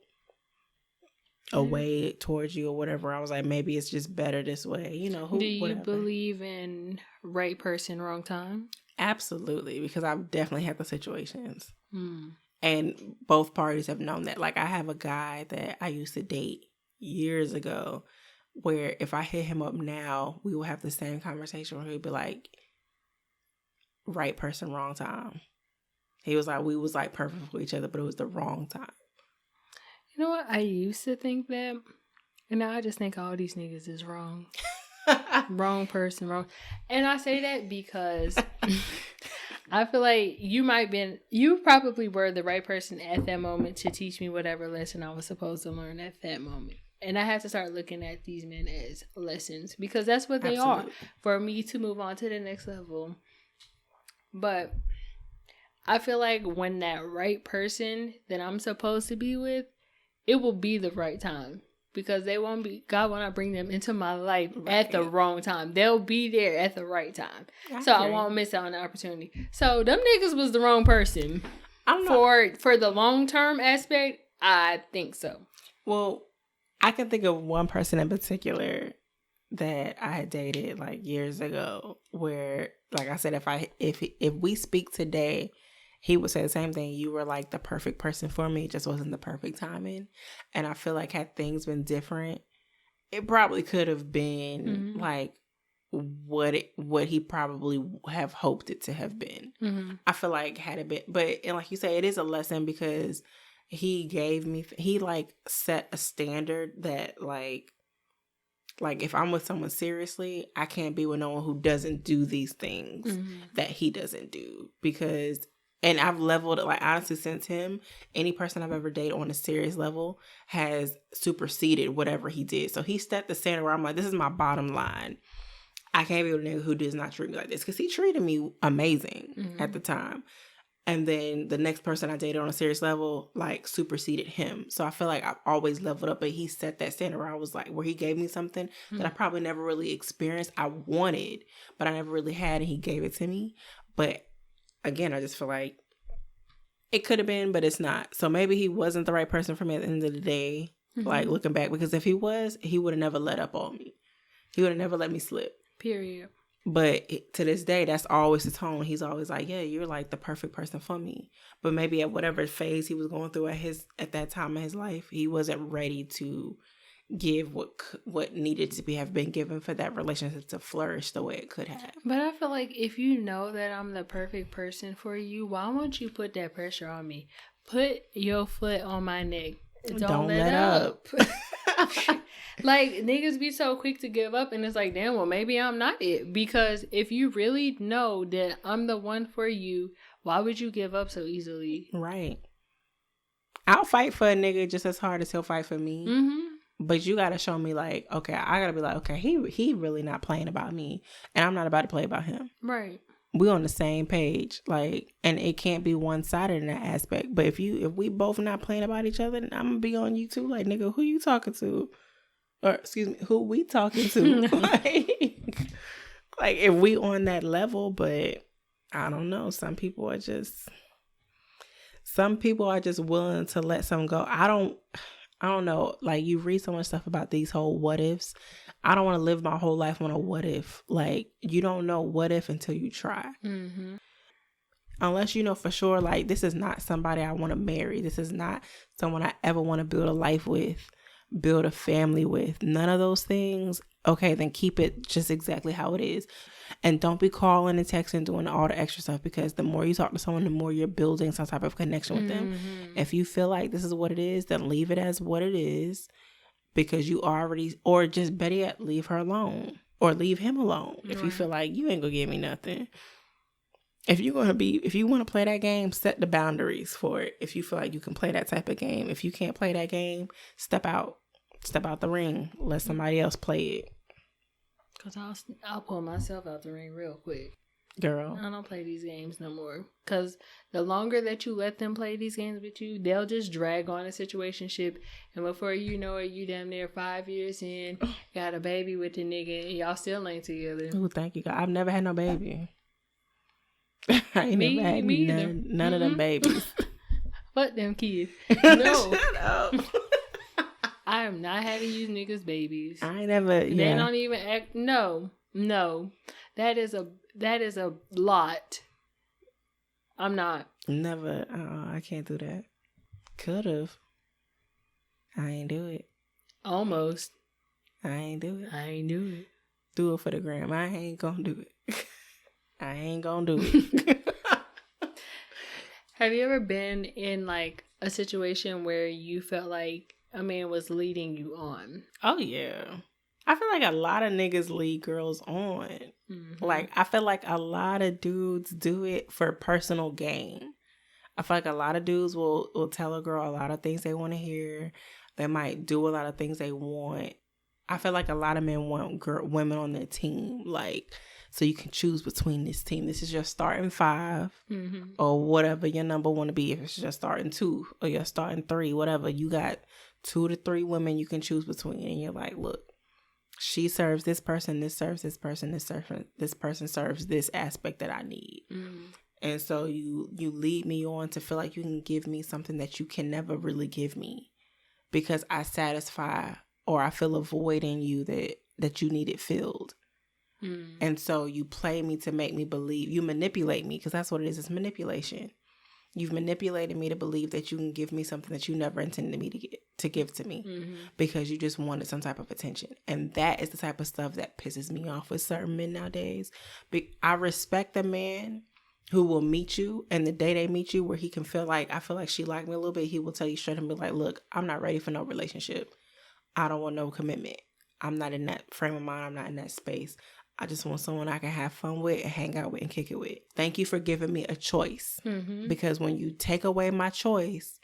a way towards you or whatever. I was like, maybe it's just better this way, you know. Do you believe in right person, wrong time? Absolutely, because I've definitely had the situations, and both parties have known that. Like, I have a guy that I used to date years ago, where if I hit him up now, we will have the same conversation where he'd be like, right person, wrong time. He was like, we was like perfect for each other, but it was the wrong time. You know what? I used to think that, and now I just think all these niggas is wrong. Wrong person, wrong. And I say that because I feel like you probably were the right person at that moment to teach me whatever lesson I was supposed to learn at that moment. And I have to start looking at these men as lessons, because that's what they are, for me to move on to the next level. But I feel like when that right person that I'm supposed to be with, it will be the right time, because God will not bring them into my life at the wrong time. They'll be there at the right time. I won't miss out on the opportunity. So them niggas was the wrong person. I don't know. For the long-term aspect, I think so. Well, I can think of one person in particular that I had dated like years ago, where, like I said, if we speak today, he would say the same thing. You were like the perfect person for me. It just wasn't the perfect timing. And I feel like had things been different, it probably could have been like what he probably have hoped it to have been. I feel like had it been, and like you say, it is a lesson, because he like set a standard that like if I'm with someone seriously, I can't be with no one who doesn't do these things that he doesn't do, because, and I've leveled it, like, honestly, since him, any person I've ever dated on a serious level has superseded whatever he did. So he set the standard where I'm like, this is my bottom line. I can't be with a nigga who does not treat me like this, because he treated me amazing at the time. And then the next person I dated on a serious level, like, superseded him. So I feel like I've always leveled up, but he set that standard where I was like, where he gave me something that I probably never really experienced. I wanted, but I never really had, and he gave it to me. But again, I just feel like it could have been, but it's not. So maybe he wasn't the right person for me at the end of the day, like, looking back. Because if he was, he would have never let up on me. He would have never let me slip. Period. But to this day, that's always the tone. He's always like, yeah, you're like the perfect person for me. But maybe at whatever phase he was going through at that time in his life, he wasn't ready to give what needed to have been given for that relationship to flourish the way it could have. But I feel like if you know that I'm the perfect person for you, why won't you put that pressure on me? Put your foot on my neck. Don't let up. Like, niggas be so quick to give up, and it's like, damn, well, maybe I'm not it. Because if you really know that I'm the one for you, why would you give up so easily? Right. I'll fight for a nigga just as hard as he'll fight for me. But you gotta show me, like, okay, I gotta be like, okay, he really not playing about me, and I'm not about to play about him. Right. We on the same page, like, and it can't be one-sided in that aspect. But if we both not playing about each other, then I'm gonna be on you too. Like, nigga, who you talking to? or excuse me, who we talking to? like if we on that level, but I don't know. Some people are just willing to let some go. I don't know. Like, you read so much stuff about these whole what ifs. I don't want to live my whole life on a what if. Like, you don't know what if until you try. Mm-hmm. Unless you know for sure, like, this is not somebody I want to marry. This is not someone I ever want to build a life with, build a family with. None of those things. Okay, then keep it just exactly how it is. And don't be calling and texting, doing all the extra stuff, because the more you talk to someone, the more you're building some type of connection with them. If you feel like this is what it is, then leave it as what it is, because you already, or just better yet, leave her alone or leave him alone. If you feel like you ain't gonna give me nothing. If you want to play that game, set the boundaries for it. If you feel like you can play that type of game, if you can't play that game, step out the ring, let somebody else play it. Cause I'll pull myself out the ring real quick. Girl, I don't play these games no more. Cause the longer that you let them play these games with you, they'll just drag on a situationship, and before you know it, you damn near 5 years in, got a baby with the nigga, and y'all still ain't together. Oh, thank you God. I've never had no baby. I ain't never had none of them babies. Fuck them kids. No. Shut up. I am not having you niggas babies. I ain't never. They don't even act. No. That is a lot. I'm not. Never. I can't do that. Could've. I ain't do it. Almost. I ain't do it. I ain't do it. Do it for the gram. I ain't gonna do it. I ain't gonna do it. Have you ever been in like a situation where you felt like a man was leading you on? Oh yeah. I feel like a lot of niggas lead girls on. Mm-hmm. Like, I feel like a lot of dudes do it for personal gain. I feel like a lot of dudes will tell a girl a lot of things they want to hear. They might do a lot of things they want. I feel like a lot of men want women on their team. Like, so you can choose between this team. This is your starting 5 or whatever your number want to be. If it's your starting 2 or your starting 3, whatever. You got 2 to 3 women you can choose between. And you're like, look, she serves this person, this serves this person, this person serves this aspect that I need. And so you lead me on to feel like you can give me something that you can never really give me, because I satisfy or I feel a void in you that you need it filled. And so you play me to make me believe. You manipulate me, because that's what it is. It's manipulation. You've manipulated me to believe that you can give me something that you never intended me to give to me, because you just wanted some type of attention. And that is the type of stuff that pisses me off with certain men nowadays. I respect the man who will meet you, and the day they meet you where he can feel like, I feel like she liked me a little bit, he will tell you straight and be like, look, I'm not ready for no relationship. I don't want no commitment. I'm not in that frame of mind. I'm not in that space. I just want someone I can have fun with and hang out with and kick it with. Thank you for giving me a choice. Because when you take away my choice,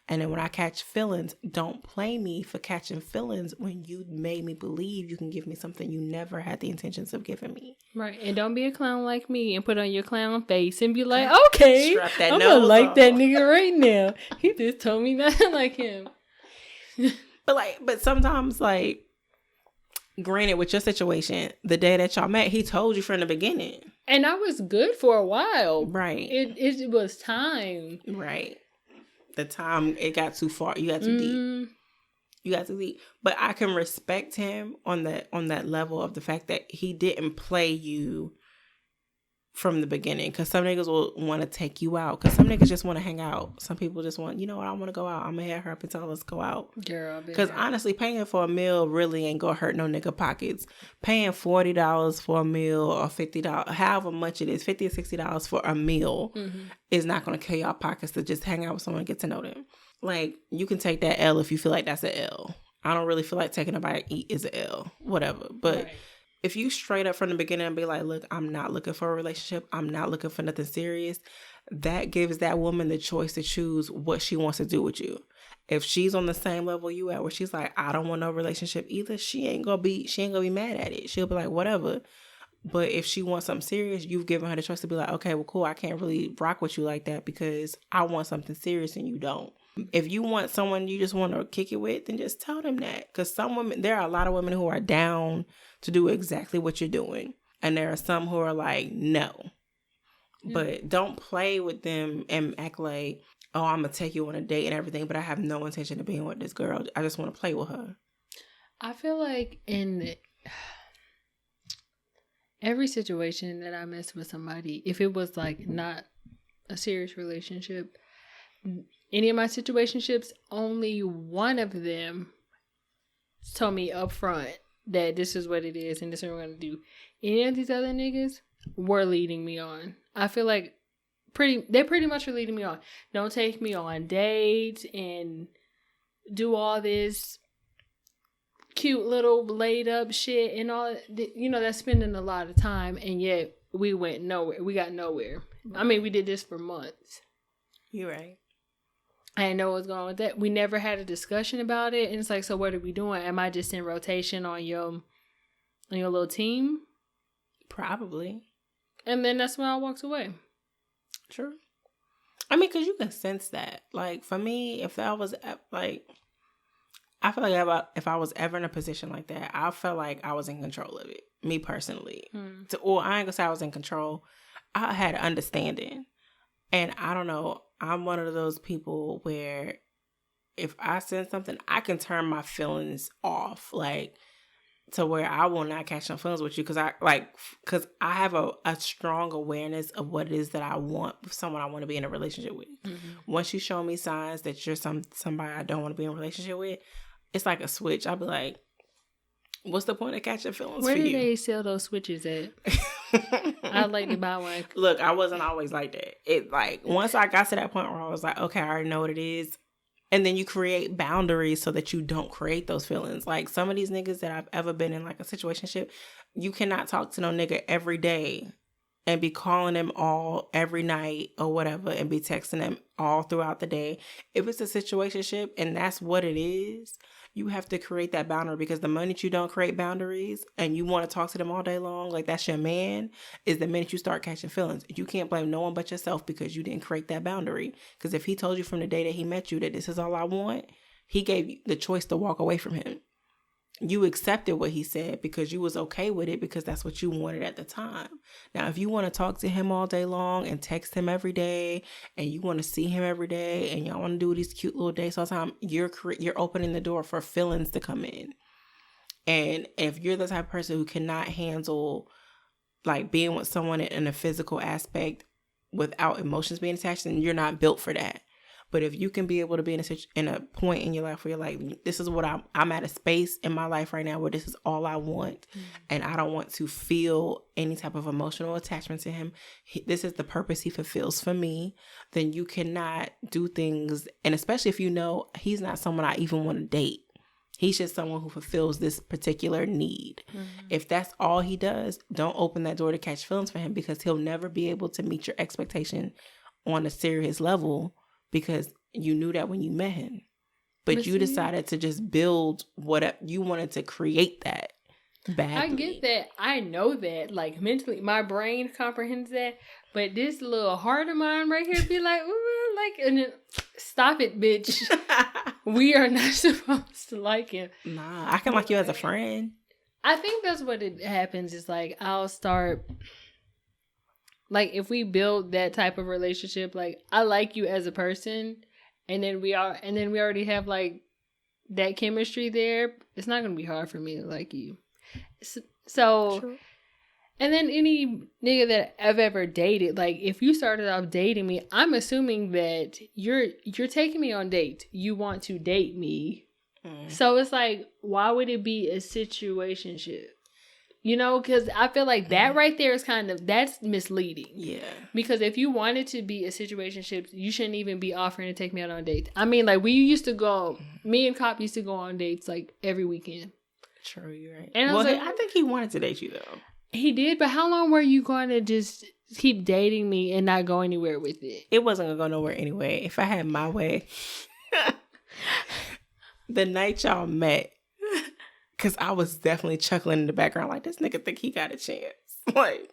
and then when I catch feelings, don't play me for catching feelings when you made me believe you can give me something you never had the intentions of giving me. Right. And don't be a clown like me and put on your clown face and be like, okay, I'm gonna like that nigga right now. He just told me not to like him. But sometimes, like, granted, with your situation, the day that y'all met, he told you from the beginning. And I was good for a while. Right. It was time. Right. The time, it got too far. You got too deep. You got too deep. But I can respect him on that level of the fact that he didn't play you from the beginning. Because some niggas will want to take you out. Because some niggas just want to hang out. Some people just want, you know what, I want to go out. I'm going to hit her up and tell her, let's go out. Girl, because honestly, paying for a meal really ain't going to hurt no nigga pockets. Paying $40 for a meal or $50, however much it is, $50 or $60 for a meal is not going to kill y'all pockets to just hang out with someone and get to know them. Like, you can take that L if you feel like that's an L. I don't really feel like taking a bite to eat is an L. Whatever. But if you straight up from the beginning and be like, look, I'm not looking for a relationship. I'm not looking for nothing serious. That gives that woman the choice to choose what she wants to do with you. If she's on the same level you at, where she's like, I don't want no relationship either, she ain't gonna be mad at it. She'll be like, whatever. But if she wants something serious, you've given her the choice to be like, okay, well, cool. I can't really rock with you like that because I want something serious and you don't. If you want someone you just want to kick it with, then just tell them that. Because some women, there are a lot of women who are down to do exactly what you're doing. And there are some who are like, no. Yeah. But don't play with them and act like, oh, I'm going to take you on a date and everything, but I have no intention of being with this girl. I just want to play with her. I feel like in every situation that I mess with somebody, if it was like not a serious relationship, any of my situationships, only one of them told me up front that this is what it is and this is what we're going to do. Any of these other niggas were leading me on. I feel like they pretty much are leading me on. Don't take me on dates and do all this cute little laid up shit and all. You know, that's spending a lot of time, and yet we went nowhere. We got nowhere. I mean, we did this for months. You're right. I didn't know what was going on with that. We never had a discussion about it. And it's like, so what are we doing? Am I just in rotation on your little team? Probably. And then that's when I walked away. True. I mean, because you can sense that. Like, for me, if I was, like, I feel like if I was ever in a position like that, I felt like I was in control of it. Me personally. Or I ain't gonna say I was in control. I had understanding. And I don't know, I'm one of those people where if I sense something, I can turn my feelings off, like, to where I will not catch some feelings with you because I have a strong awareness of what it is that I want with someone I want to be in a relationship with. Mm-hmm. Once you show me signs that you're somebody I don't want to be in a relationship with, it's like a switch. I'll be like, what's the point of catching feelings Where for you? Where do they sell those switches at? I'd like to buy one. Look, I wasn't always like that. It like once I got to that point where I was like, okay, I already know what it is. And then you create boundaries so that you don't create those feelings. Like some of these niggas that I've ever been in like a situationship, you cannot talk to no nigga every day and be calling them all every night or whatever and be texting them all throughout the day. If it's a situationship and that's what it is, you have to create that boundary because the minute you don't create boundaries and you want to talk to them all day long, like that's your man, is the minute you start catching feelings. You can't blame no one but yourself because you didn't create that boundary. Because if he told you from the day that he met you that this is all I want, he gave you the choice to walk away from him. You accepted what he said because you was okay with it because that's what you wanted at the time. Now, if you want to talk to him all day long and text him every day and you want to see him every day and y'all want to do these cute little dates all the time, you're opening the door for feelings to come in. And if you're the type of person who cannot handle like being with someone in a physical aspect without emotions being attached, then you're not built for that. But if you can be able to be in a point in your life where you're like, this is what I'm at a space in my life right now where this is all I want. Mm-hmm. And I don't want to feel any type of emotional attachment to him. This is the purpose he fulfills for me. Then you cannot do things. And especially if you know he's not someone I even want to date. He's just someone who fulfills this particular need. Mm-hmm. If that's all he does, don't open that door to catch feelings for him because he'll never be able to meet your expectation on a serious level. Because you knew that when you met him. But you decided to just build what you wanted to create that badly. I get that. I know that. Like mentally, my brain comprehends that. But this little heart of mine right here be like, ooh, like, and then, stop it, bitch. We are not supposed to like him. Nah, I can like you as a friend. I think that's what it happens. Is like, I'll start... Like, if we build that type of relationship, like, I like you as a person, and then we already have, like, that chemistry there, it's not going to be hard for me to like you. So, true. And then any nigga that I've ever dated, like, if you started off dating me, I'm assuming that you're taking me on dates. You want to date me. Mm. So, it's like, why would it be a situationship? You know, because I feel like that right there is that's misleading. Yeah. Because if you wanted to be a situationship, you shouldn't even be offering to take me out on dates. I mean, like, me and Cop used to go on dates, like, every weekend. True, you're right. And I think he wanted to date you, though. He did, but how long were you going to just keep dating me and not go anywhere with it? It wasn't going to go nowhere anyway. If I had my way. The night y'all met. Because I was definitely chuckling in the background like, this nigga think he got a chance. Like,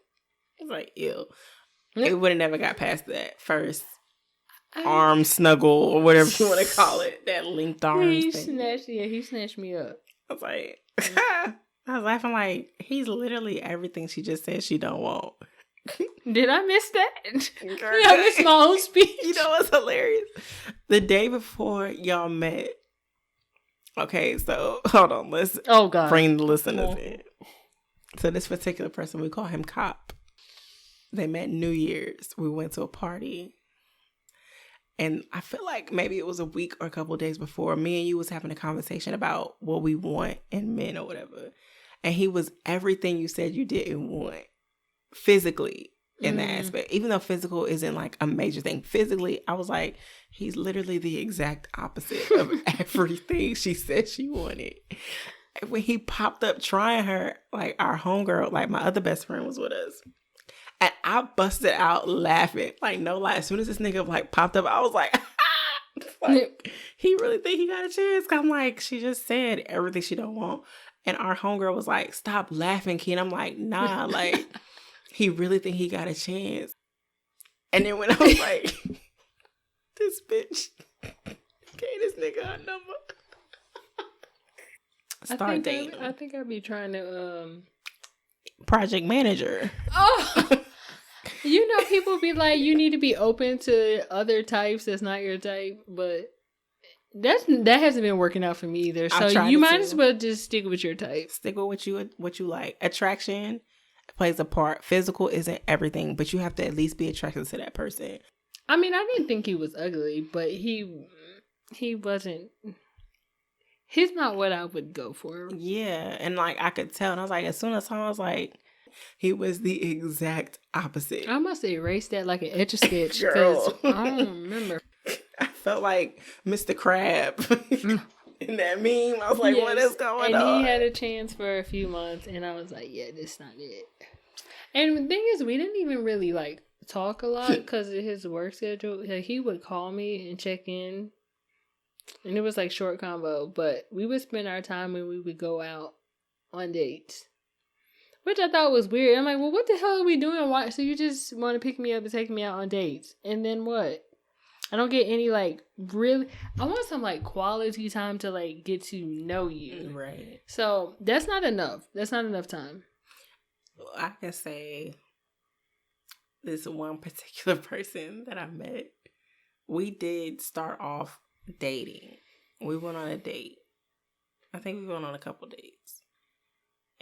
it's like, ew. It would have never got past that first. arm snuggle or whatever you want to call it. That linked arms He thing. snatched me up. I was like, I was laughing like, he's literally everything she just said she don't want. Did I miss that? Girl, I missed my own speech. You know what's hilarious? The day before y'all met. Okay, so hold on. Let's bring the listeners in. So this particular person, we call him Cop. They met New Year's. We went to a party. And I feel like maybe it was a week or a couple of days before, me and you was having a conversation about what we want in men or whatever. And he was everything you said you didn't want physically in that aspect. Even though physical isn't like a major thing. Physically, I was like, he's literally the exact opposite of everything she said she wanted. And when he popped up trying her, like our homegirl, like my other best friend was with us. And I busted out laughing. Like, no lie. As soon as this nigga like popped up, I was like, like, he really think he got a chance? I'm like, she just said everything she don't want. And our homegirl was like, stop laughing, Ken. I'm like, nah, like, he really think he got a chance. And then when I was like, this bitch gave this nigga her number. Start dating. I think I'd be trying to project manager. Oh, you know, people be like, you need to be open to other types that's not your type, but that hasn't been working out for me either. So you might as well just stick with your type. Stick with what you like. Attraction plays a part. Physical isn't everything, but you have to at least be attracted to that person. I mean, I didn't think he was ugly, but he wasn't. He's not what I would go for. Yeah, and like I could tell, and I was like, as soon as I was like, he was the exact opposite. I must erase that like an Etch-a-Sketch because I don't remember. I felt like Mr. Crab in that meme. I was like, what is going on? And he had a chance for a few months, and I was like, yeah, this not it. And the thing is, we didn't even really like talk a lot because of his work schedule. Like, he would call me and check in. And it was like short combo, but we would spend our time when we would go out on dates, which I thought was weird. I'm like, well, what the hell are we doing? Why? So you just want to pick me up and take me out on dates, and then what? I don't get any like really. I want some like quality time to like get to know you, right? So that's not enough. That's not enough time. Well, I can say this one particular person that I met. We did start off dating. We went on a date. I think we went on a couple dates.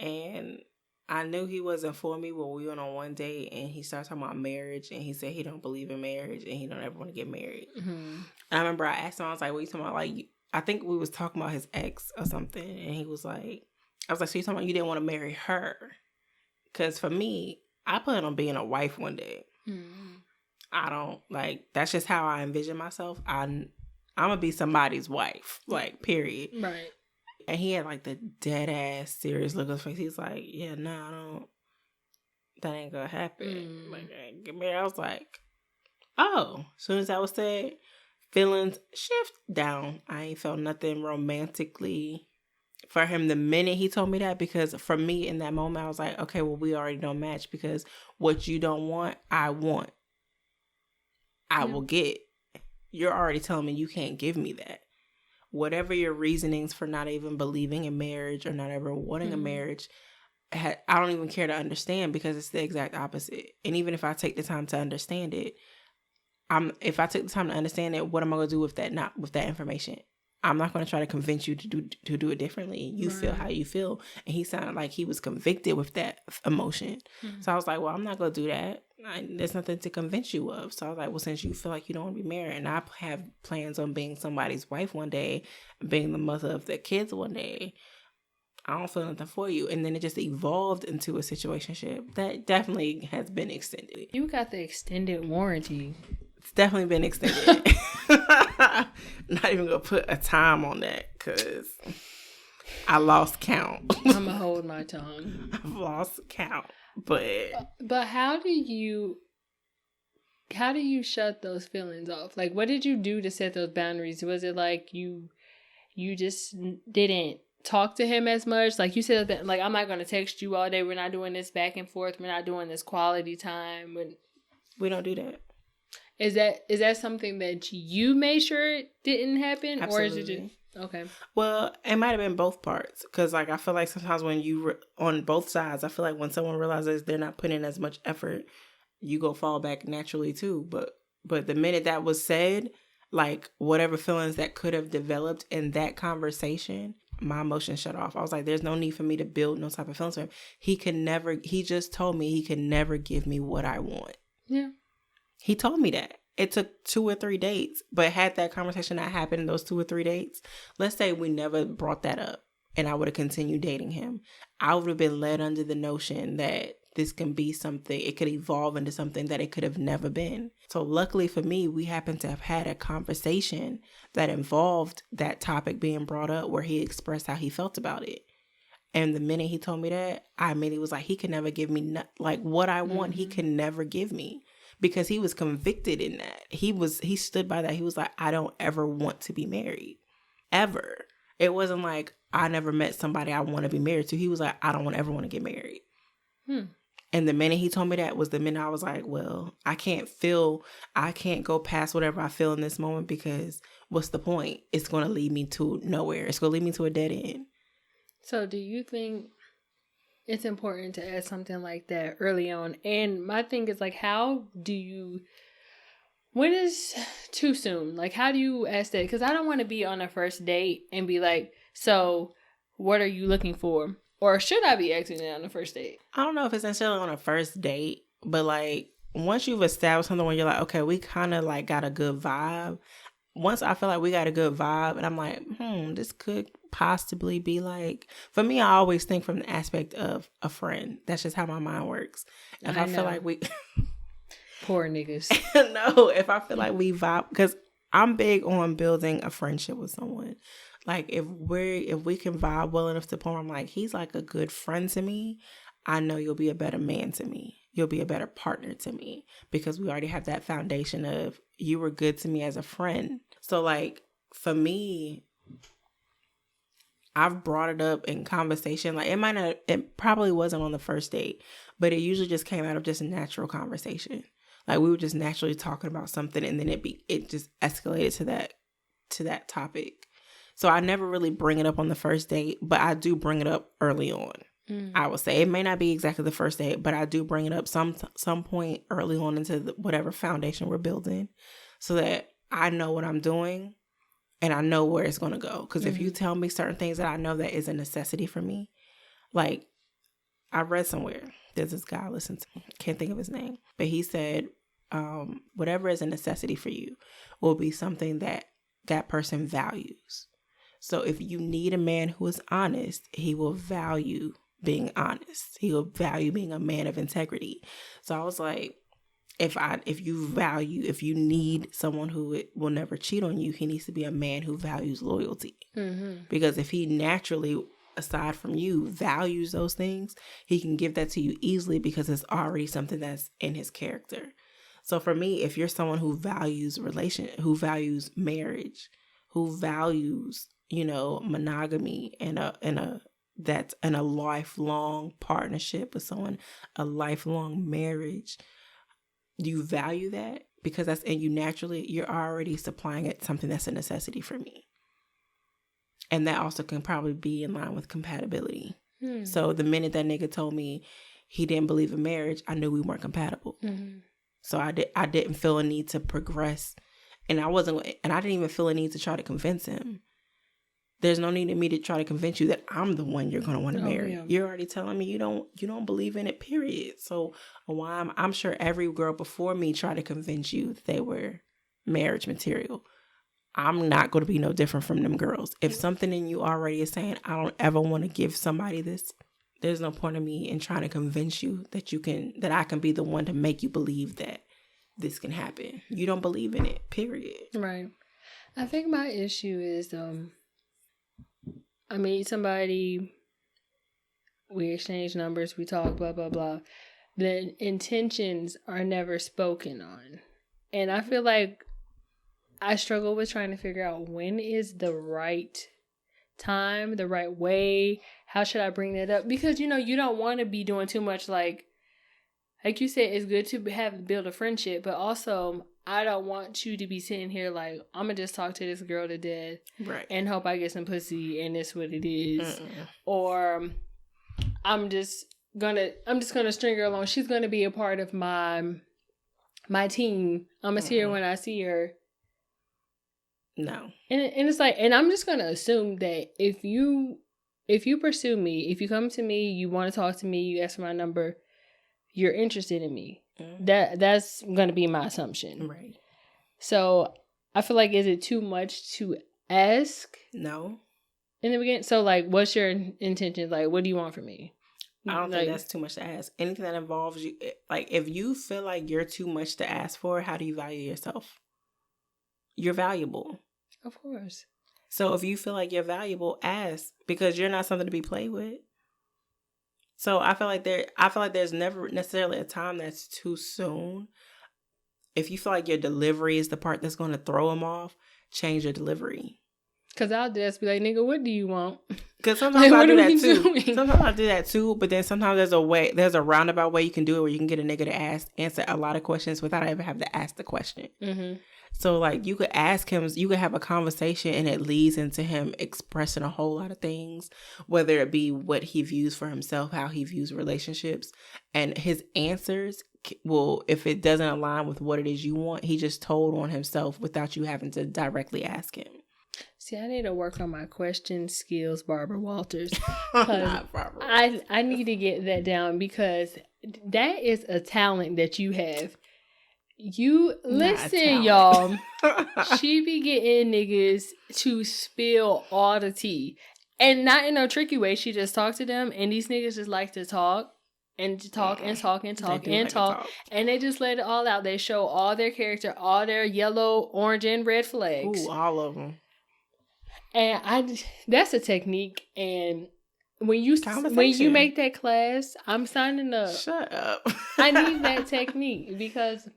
And I knew he wasn't for me when we went on one date and he started talking about marriage and he said he don't believe in marriage and he don't ever want to get married. Mm-hmm. And I remember I asked him, I was like, what are you talking about? Like, I think we was talking about his ex or something. And he was like, I was like, so you talking about you didn't want to marry her? Because for me, I plan on being a wife one day. Mm-hmm. I don't, like, that's just how I envision myself. I'm going to be somebody's wife, like, period. Right. And he had, like, the dead-ass serious look on his face. He's like, yeah, no, I don't, that ain't going to happen. Like, get married. I was like, oh. As soon as that was said, feelings shift down. I ain't felt nothing romantically for him the minute he told me that, because for me in that moment, I was like, okay, well, we already don't match, because what you don't want, I want. I will get. You're already telling me you can't give me that. Whatever your reasonings for not even believing in marriage or not ever wanting a marriage, I don't even care to understand, because it's the exact opposite. And even if I take the time to understand it, if I take the time to understand it, what am I going to do with that? Not with that information. I'm not going to try to convince you to do it differently. You feel how you feel. And he sounded like he was convicted with that emotion. Mm-hmm. So I was like, well, I'm not going to do that. There's nothing to convince you of. So I was like, well, since you feel like you don't want to be married, and I have plans on being somebody's wife one day, being the mother of their kids one day, I don't feel nothing for you. And then it just evolved into a situationship that definitely has been extended. You got the extended warranty. It's definitely been extended. Not even gonna put a time on that, because I lost count. I'm gonna hold my tongue. I've lost count. But how do you shut those feelings off? Like, what did you do to set those boundaries? Was it like you just didn't talk to him as much? Like you said that, like, I'm not gonna text you all day. We're not doing this back and forth. We're not doing this quality time. We don't do that. Is that something that you made sure it didn't happen? Absolutely. Or is it just... Okay. Well, it might have been both parts. Because, like, I feel like sometimes when on both sides, I feel like when someone realizes they're not putting in as much effort, you go fall back naturally, too. But the minute that was said, like, whatever feelings that could have developed in that conversation, my emotions shut off. I was like, there's no need for me to build no type of feelings for him. He just told me he could never give me what I want. Yeah. He told me that. It took 2 or 3 dates, but had that conversation not happened in those 2 or 3 dates, let's say we never brought that up and I would have continued dating him, I would have been led under the notion that this can be something, it could evolve into something that it could have never been. So luckily for me, we happened to have had a conversation that involved that topic being brought up where he expressed how he felt about it. And the minute he told me that, I immediately was like, he can never give me, like, what I want, he can never give me. Because he was convicted in that. He stood by that. He was like, I don't ever want to be married. Ever. It wasn't like, I never met somebody I want to be married to. He was like, I don't ever want to get married. And the minute he told me that was the minute I was like, well, I can't go past whatever I feel in this moment because what's the point? It's going to lead me to nowhere. It's going to lead me to a dead end. So do you think it's important to ask something like that early on? And my thing is, like, when is too soon? Like, how do you ask that? Because I don't want to be on a first date and be like, so what are you looking for? Or should I be asking that on the first date? I don't know if it's necessarily on a first date, but like once you've established something where you're like, okay, we kind of like got a good vibe. Once I feel like we got a good vibe and I'm like, this could possibly be like, for me, I always think from the aspect of a friend. That's just how my mind works. If I feel like we... Poor niggas. No, if I feel like we vibe, because I'm big on building a friendship with someone. Like if we can vibe well enough to the point where I'm like, he's like a good friend to me, I know you'll be a better man to me. You'll be a better partner to me because we already have that foundation of you were good to me as a friend. So like for me, I've brought it up in conversation. Like it probably wasn't on the first date, but it usually just came out of just a natural conversation. Like we were just naturally talking about something and then it just escalated to that topic. So I never really bring it up on the first date, but I do bring it up early on. I would say it may not be exactly the first date, but I do bring it up some point early on into whatever foundation we're building so that I know what I'm doing and I know where it's going to go. Because if you tell me certain things that I know that is a necessity for me, like I read somewhere, there's this guy I listen to, can't think of his name, but he said, whatever is a necessity for you will be something that person values. So if you need a man who is honest, he will value being honest. He will value being a man of integrity. So I was like, if you need someone who will never cheat on you, he needs to be a man who values loyalty. Because if he naturally, aside from you, values those things, he can give that to you easily because it's already something that's in his character. So for me, if you're someone who values who values marriage, who values, monogamy and a lifelong partnership with someone, a lifelong marriage, you value that because that's, and you're already supplying it something that's a necessity for me. And that also can probably be in line with compatibility. So the minute that nigga told me he didn't believe in marriage, I knew we weren't compatible. So I didn't feel a need to progress. And I didn't even feel a need to try to convince him. There's no need in me to try to convince you that I'm the one you're going to want to marry. Yeah. You're already telling me you don't believe in it, period. So why I'm sure every girl before me tried to convince you that they were marriage material. I'm not going to be no different from them girls. If something in you already is saying, I don't ever want to give somebody this, there's no point in me in trying to convince you that I can be the one to make you believe that this can happen. You don't believe in it, period. Right. I think my issue is, I meet somebody, we exchange numbers, we talk, blah, blah, blah. The intentions are never spoken on. And I feel like I struggle with trying to figure out when is the right time, the right way. How should I bring that up? Because, you don't want to be doing too much like you said, it's good to build a friendship, but also I don't want you to be sitting here like, I'm going to just talk to this girl to death. Right. And hope I get some pussy and that's what it is. Or I'm just gonna string her along. She's gonna be a part of my team. I'm gonna see her when I see her. No. And it's like, and I'm just gonna assume that if you pursue me, if you come to me, you want to talk to me, you ask for my number, you're interested in me. That's gonna be my assumption. Right. So I feel like, is it too much to ask? No. In the beginning? So like, what's your intention? Like, what do you want from me? I don't think that's too much to ask. Anything that involves you, like if you feel like you're too much to ask for, how do you value yourself? You're valuable. Of course. So if you feel like you're valuable, ask, because you're not something to be played with. So I feel like there's never necessarily a time that's too soon. If you feel like your delivery is the part that's going to throw them off, change your delivery. Because I'll just be like, nigga, what do you want? Because sometimes I do that too. Sometimes I do that too, but then sometimes there's a roundabout way you can do it where you can get a nigga to answer a lot of questions without ever having to ask the question. Mm-hmm. So like you could ask him, you could have a conversation and it leads into him expressing a whole lot of things, whether it be what he views for himself, how he views relationships, and his answers will, if it doesn't align with what it is you want, he just told on himself without you having to directly ask him. See, I need to work on my question skills, Barbara Walters. Not Barbara. I need to get that down, because that is a talent that you have. You listen, y'all. She be getting niggas to spill all the tea, and not in no tricky way. She just talk to them, and these niggas just like to talk and talk and talk and talk and talk, and they just let it all out. They show all their character, all their yellow, orange, and red flags. Ooh, all of them. And that's a technique. And when you make that class, I'm signing up. Shut up. I need that technique, because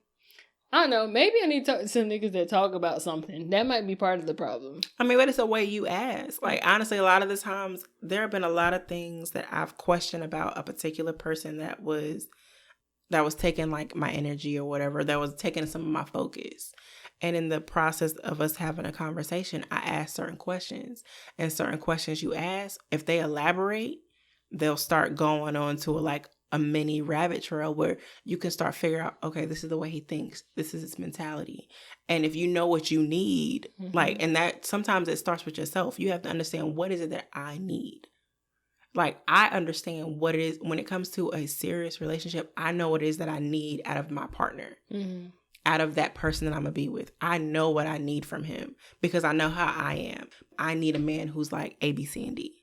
I don't know, maybe I need to talk to some niggas that talk about something. That might be part of the problem. I mean, but it's a way you ask. Like, honestly, a lot of the times there have been a lot of things that I've questioned about a particular person that was taking like my energy or whatever, that was taking some of my focus. And in the process of us having a conversation, I ask certain questions. And certain questions you ask, if they elaborate, they'll start going on to a mini rabbit trail where you can start figuring out, okay, this is the way he thinks. This is his mentality. And if you know what you need, and that sometimes it starts with yourself. You have to understand, what is it that I need? Like, I understand what it is when it comes to a serious relationship. I know what it is that I need out of my partner. Mm-hmm. Out of that person that I'm going to be with. I know what I need from him because I know how I am. I need a man who's like A, B, C, and D.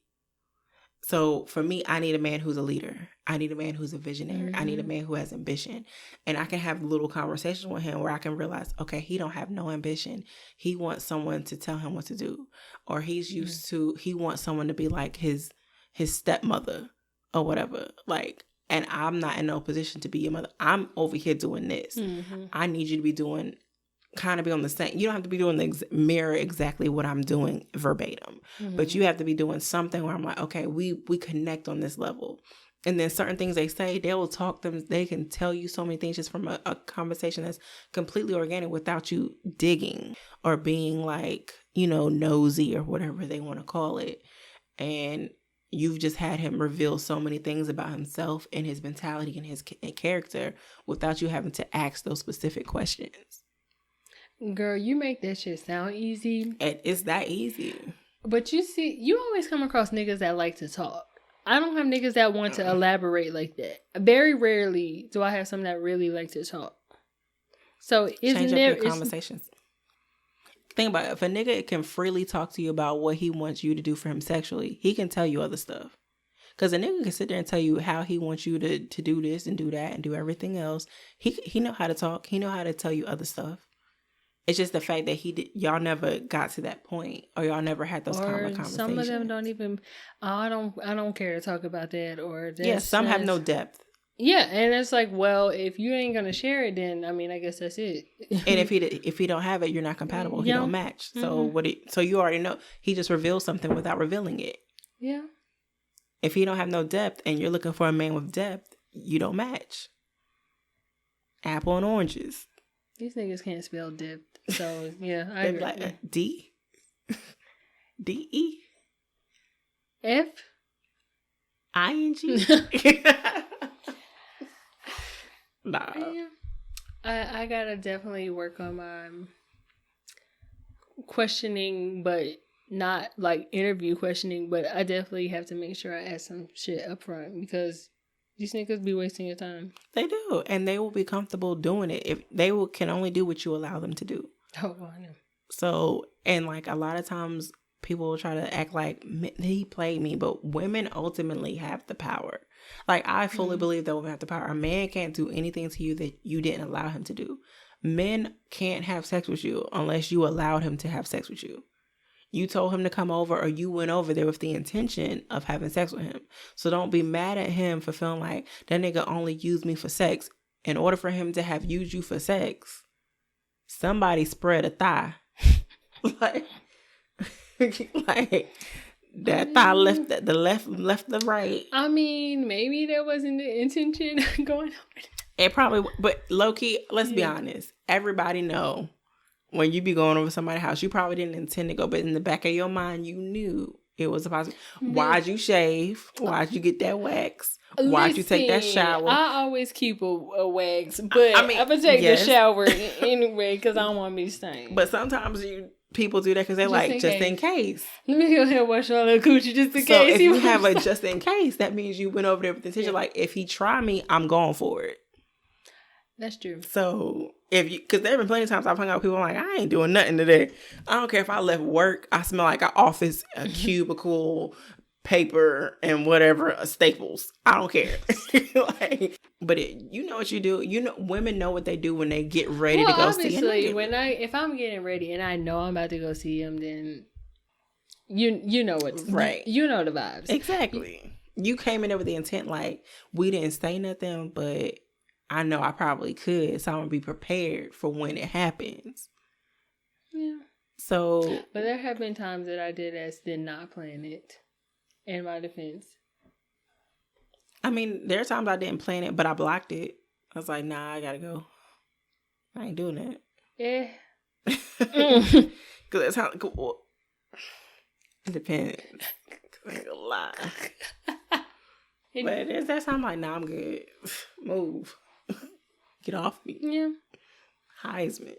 So for me, I need a man who's a leader. I need a man who's a visionary. I need a man who has ambition. And I can have little conversations with him where I can realize, okay, he don't have no ambition. He wants someone to tell him what to do. Or he wants someone to be like his stepmother or whatever. Like, and I'm not in no position to be your mother. I'm over here doing this. Mm-hmm. I need you to be doing, kind of be on the same. You don't have to be doing mirror exactly what I'm doing verbatim. Mm-hmm. But you have to be doing something where I'm like, okay, we connect on this level. And then certain things they say, they will talk them. They can tell you so many things just from a conversation that's completely organic without you digging or being like, nosy or whatever they want to call it. And you've just had him reveal so many things about himself and his mentality and his character without you having to ask those specific questions. Girl, you make that shit sound easy. It's that easy. But you see, you always come across niggas that like to talk. I don't have niggas that want to elaborate like that. Very rarely do I have some that really like to talk. So it's change up your conversations. Think about it. If a nigga can freely talk to you about what he wants you to do for him sexually, he can tell you other stuff. Because a nigga can sit there and tell you how he wants you to do this and do that and do everything else. He know how to talk. He know how to tell you other stuff. It's just the fact that y'all never got to that point, or y'all never had those kind of conversations. Some of them don't even. I don't care to talk about that. Or some have no depth. Yeah, and it's like, well, if you ain't gonna share it, then I mean, I guess that's it. And if he don't have it, you're not compatible. He don't match. So so you already know. He just reveals something without revealing it. Yeah. If he don't have no depth, and you're looking for a man with depth, you don't match. Apple and oranges. These niggas can't spell dipped. So, yeah. I They be agree. like, D? D-E? F? I-N-G? Nah. Yeah. I gotta definitely work on my questioning, but not like interview questioning, but I definitely have to make sure I ask some shit up front because these niggas be wasting your time. They do. And they will be comfortable doing it. If they can only do what you allow them to do. Oh, I know. So, and like a lot of times people will try to act like he played me, but women ultimately have the power. Like, I fully believe that women have the power. A man can't do anything to you that you didn't allow him to do. Men can't have sex with you unless you allowed him to have sex with you. You told him to come over, or you went over there with the intention of having sex with him. So don't be mad at him for feeling like that nigga only used me for sex. In order for him to have used you for sex, somebody spread a thigh. like that thigh left the left the right. I mean, maybe that wasn't the intention going on. It probably, but low key, let's be honest. Everybody know when you be going over somebody's house, you probably didn't intend to go, but in the back of your mind, you knew it was a possibility. Why'd you shave? Why'd you get that wax? Why'd you take that shower? I always keep a wax, but I'm gonna take the shower anyway because I don't want me to stink. But sometimes people do that because they're like, just in case. Let me go ahead and wash all the coochie just in case. So if you have a just in case, that means you went over there with the intention. Like, if he try me, I'm going for it. That's true. So because there have been plenty of times I've hung out with people, I'm like, I ain't doing nothing today. I don't care if I left work. I smell like an office, a cubicle, paper, and whatever, staples. I don't care. But you know what you do. You know, women know what they do when they get ready to go see him. If I'm getting ready and I know I'm about to go see him, then you know what's right. You know the vibes. Exactly. You came in there with the intent like, we didn't say nothing, but I know I probably could, so I'm gonna be prepared for when it happens. Yeah. So, but there have been times that I did not plan it. In my defense, I mean, there are times I didn't plan it, but I blocked it. I was like, nah, I gotta go. I ain't doing that. Yeah. Because that's how. Well, it depends. I ain't gonna lie. But that's how I'm like, nah, I'm good. Move. Get off me. Yeah. Heisman.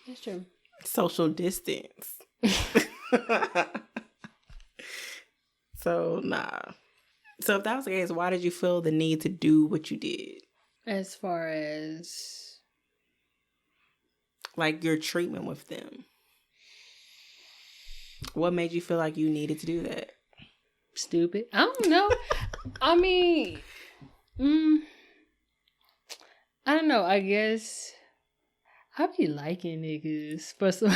That's true. Social distance. So, nah. So, if that was the case, why did you feel the need to do what you did? As far as? Like, your treatment with them. What made you feel like you needed to do that? Stupid. I don't know. I mean, I don't know. I guess I be liking niggas for some.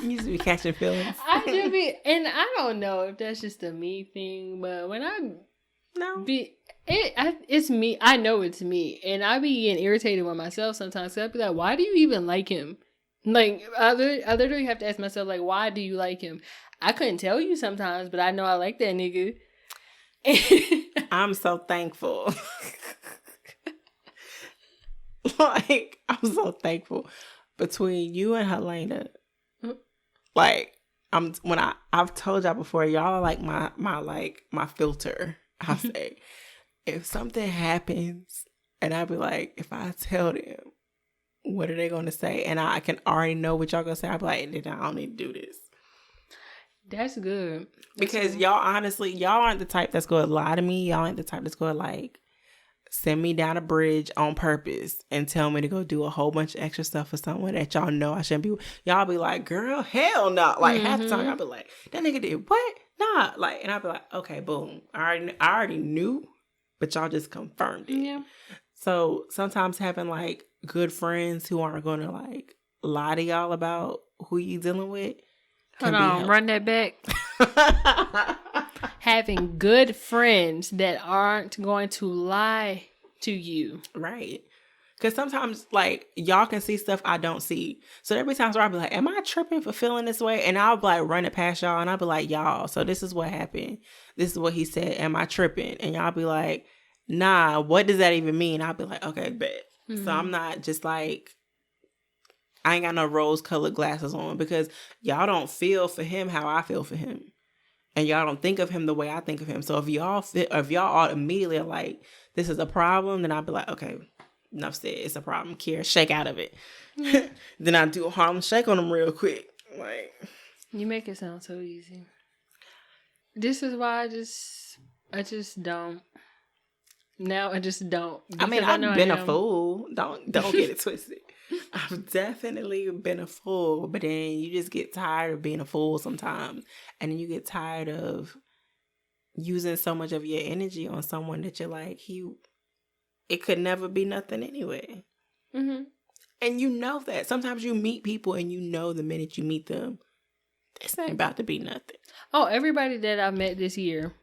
You used to be catching feelings. I do be, and I don't know if that's just a me thing, but when it's me. I know it's me, and I be getting irritated with myself sometimes. So I be like, why do you even like him? Like, I literally have to ask myself, like, why do you like him? I couldn't tell you sometimes, but I know I like that nigga. I'm so thankful. Like, I'm so thankful between you and Helena. Like, I've told y'all before, y'all are like my filter. I say, if something happens, and I be like, if I tell them, what are they going to say? And I can already know what y'all going to say. I be like, I don't need to do this. That's good. Because y'all, honestly, y'all aren't the type that's going to lie to me. Y'all ain't the type that's going to, like, send me down a bridge on purpose and tell me to go do a whole bunch of extra stuff for someone that y'all know I shouldn't be. Y'all be like, girl, hell no. Like, half the time I'll be like, that nigga did what? Nah. Like, and I'll be like, okay, boom. I already knew, but y'all just confirmed it. Yeah. So sometimes having, like, good friends who aren't going to, like, lie to y'all about who you dealing with. Hold on, run that back. Having good friends that aren't going to lie to you. Right. Because sometimes, like, y'all can see stuff I don't see. So there be times where I'll be like, am I tripping for feeling this way? And I'll be like, run it past y'all. And I'll be like, y'all, so this is what happened. This is what he said. Am I tripping? And y'all be like, nah, what does that even mean? I'll be like, okay, bet. Mm-hmm. So I'm not just like I ain't got no rose-colored glasses on because y'all don't feel for him how I feel for him. And y'all don't think of him the way I think of him. So if y'all all immediately are like, this is a problem, then I'll be like, okay, enough said. It's a problem. Kiera, shake out of it. Then I do a Harlem shake on them real quick. Like, you make it sound so easy. This is why I just don't. Now I just don't. I mean, I've been a fool. Don't get it twisted. I've definitely been a fool, but then you just get tired of being a fool sometimes, and then you get tired of using so much of your energy on someone that you're like, it could never be nothing anyway. Mm-hmm. And you know that. Sometimes you meet people and you know the minute you meet them, this ain't about to be nothing. Oh, everybody that I've met this year.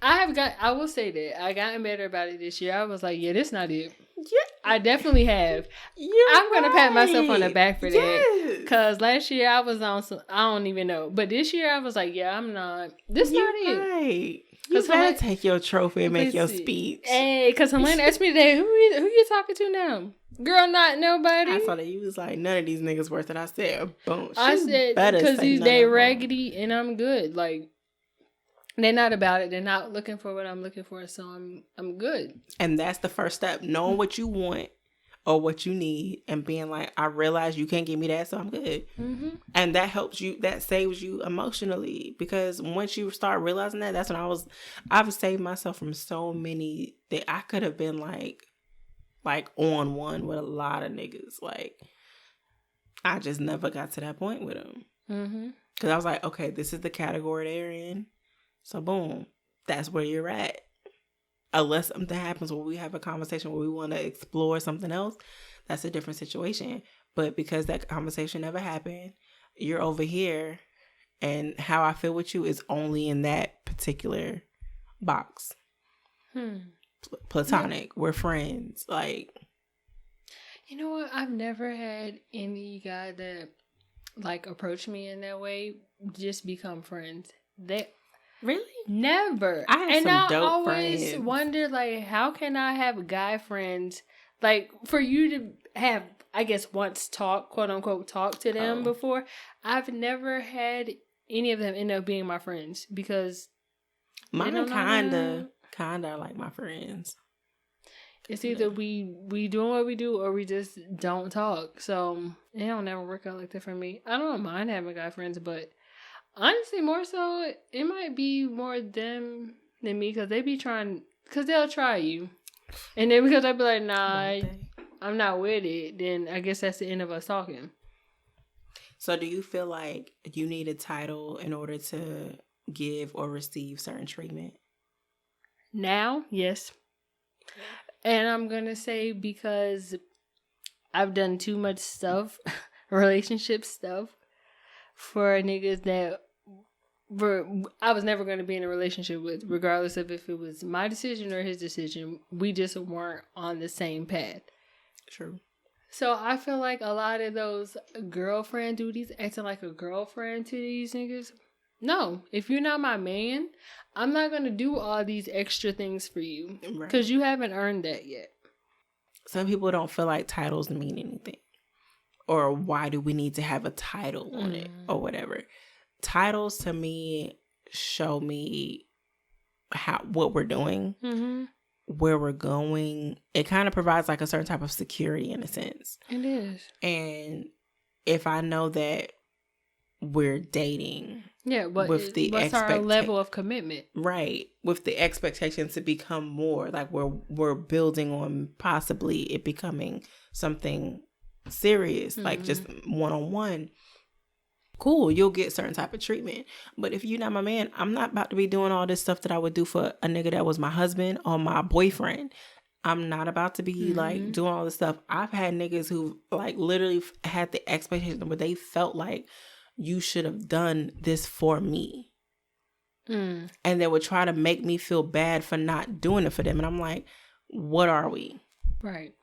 I will say that I gotten better about it this year. I was like, yeah, this not it. Yeah, I definitely have. I'm gonna pat myself on the back for that. Cause last year I was on some, I don't even know, but this year I was like, yeah, I'm not. This not it. You better take your trophy and make your speech. Hey, cause Helena asked me today, who you talking to now? Girl, not nobody. I saw that you was like, none of these niggas worth it. I said, boom. I said, because they raggedy and I'm good. Like, they're not about it. They're not looking for what I'm looking for. So I'm good. And that's the first step. Knowing what you want or what you need and being like, I realize you can't give me that, so I'm good. Mm-hmm. And that helps you. That saves you emotionally. Because once you start realizing that, that's when I've saved myself from so many that I could have been like on one with a lot of niggas. Like, I just never got to that point with them. Mm-hmm. Because I was like, okay, this is the category they're in. So boom, that's where you're at. Unless something happens where we have a conversation where we want to explore something else, that's a different situation. But because that conversation never happened, you're over here, and how I feel with you is only in that particular box. Platonic. Yeah. We're friends. Like, you know what? I've never had any guy that like approach me in that way just become friends. Really? Never. I have some dope friends. I always wonder, like, how can I have guy friends? Like, for you to have, I guess, once quote unquote, talk to them before. I've never had any of them end up being my friends because mine kinda are like my friends. It's either we doing what we do or we just don't talk. So it don't never work out like that for me. I don't mind having guy friends, but honestly, more so, it might be more them than me because they be trying, because they'll try you. And then because I'd be like, nah, I'm not with it, then I guess that's the end of us talking. So do you feel like you need a title in order to give or receive certain treatment? Now, yes. And I'm going to say because I've done too much stuff, relationship stuff, for niggas that I was never going to be in a relationship with, regardless of if it was my decision or his decision. We just weren't on the same path. True. So I feel like a lot of those girlfriend duties, acting like a girlfriend to these niggas. No, if you're not my man, I'm not going to do all these extra things for you because you haven't earned that yet. Some people don't feel like titles mean anything. Or why do we need to have a title on it or whatever. Titles to me show me what we're doing, where we're going. It kind of provides like a certain type of security in a sense. It is. And if I know that we're dating, but what's our level of commitment? Right. With the expectation to become more, like we're building on possibly it becoming something serious, like just one-on-one. Cool, you'll get certain type of treatment. But if you're not my man, I'm not about to be doing all this stuff that I would do for a nigga that was my husband or my boyfriend. I'm not about to be like doing all this stuff. I've had niggas who like literally had the expectation where they felt like you should have done this for me. And they would try to make me feel bad for not doing it for them. And I'm like, what are we? Right.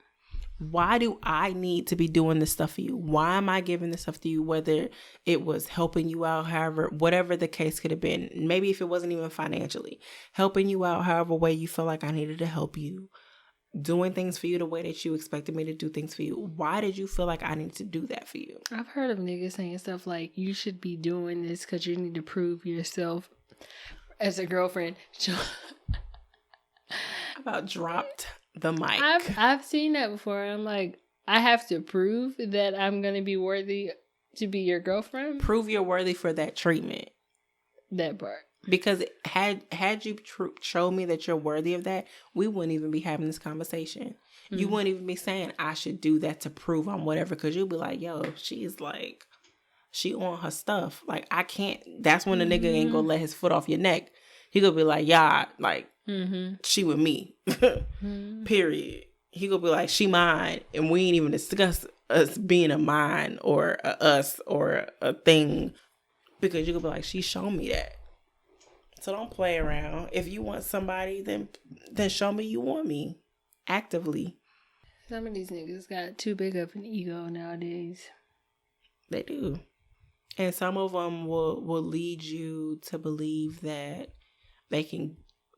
Why do I need to be doing this stuff for you? Why am I giving this stuff to you? Whether it was helping you out, however, whatever the case could have been. Maybe if it wasn't even financially. Helping you out however way you feel like I needed to help you. doing things for you the way that you expected me to do things for you. Why did you feel like I need to do that for you? I've heard of niggas saying stuff like, you should be doing this because you need to prove yourself as a girlfriend. About dropped the mic. I've seen that before. I'm like, I have to prove that I'm going to be worthy to be your girlfriend. Prove you're worthy for that treatment. That part. Because had you showed me that you're worthy of that, we wouldn't even be having this conversation. Mm-hmm. You wouldn't even be saying I should do that to prove I'm whatever. Because you'd be like, yo, she's like, she on her stuff. Like, I can't. That's when the nigga ain't gonna let his foot off your neck. He gonna be like, yeah, like, she with me. Period. He gonna be like, she mine. And we ain't even discuss us being a mine or a us or a thing. Because you gonna be like, she shown me that. So don't play around. If you want somebody, then show me you want me. Actively. Some of these niggas got too big of an ego nowadays. They do. And some of them will lead you to believe that they can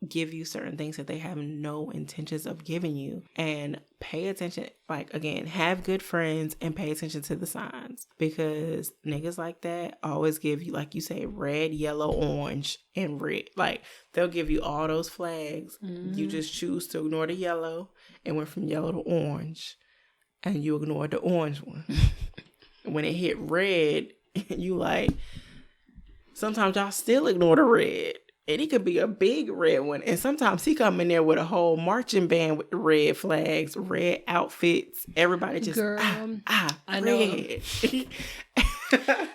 give you certain things that they have no intentions of giving you. And pay attention. Like, again, have good friends and pay attention to the signs. Because niggas like that always give you, like you say, red, yellow, orange, and red. Like, they'll give you all those flags. You just choose to ignore the yellow and went from yellow to orange. And you ignored the orange one. When it hit red, you like, sometimes y'all still ignore the red. And he could be a big red one. And sometimes he come in there with a whole marching band with red flags, red outfits. Everybody just, girl, I red.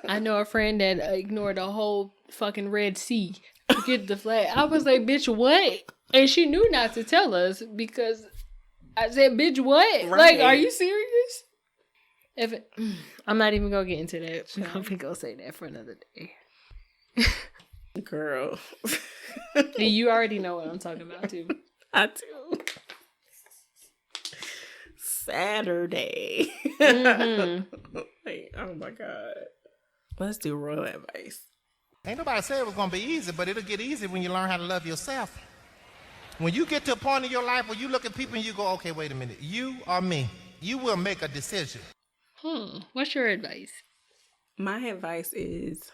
I know a friend that ignored a whole fucking Red Sea to get the flag. I was like, bitch, what? And she knew not to tell us because I said, bitch, what? Right. Like, are you serious? I'm not even going to get into that. I'm going to say that for another day. Girl. You already know what I'm talking about, too. I do. Saturday. Like, oh my God. Let's do royal advice. Ain't nobody said it was going to be easy, but it'll get easy when you learn how to love yourself. When you get to a point in your life where you look at people and you go, okay, wait a minute. You or me? You will make a decision. What's your advice? My advice is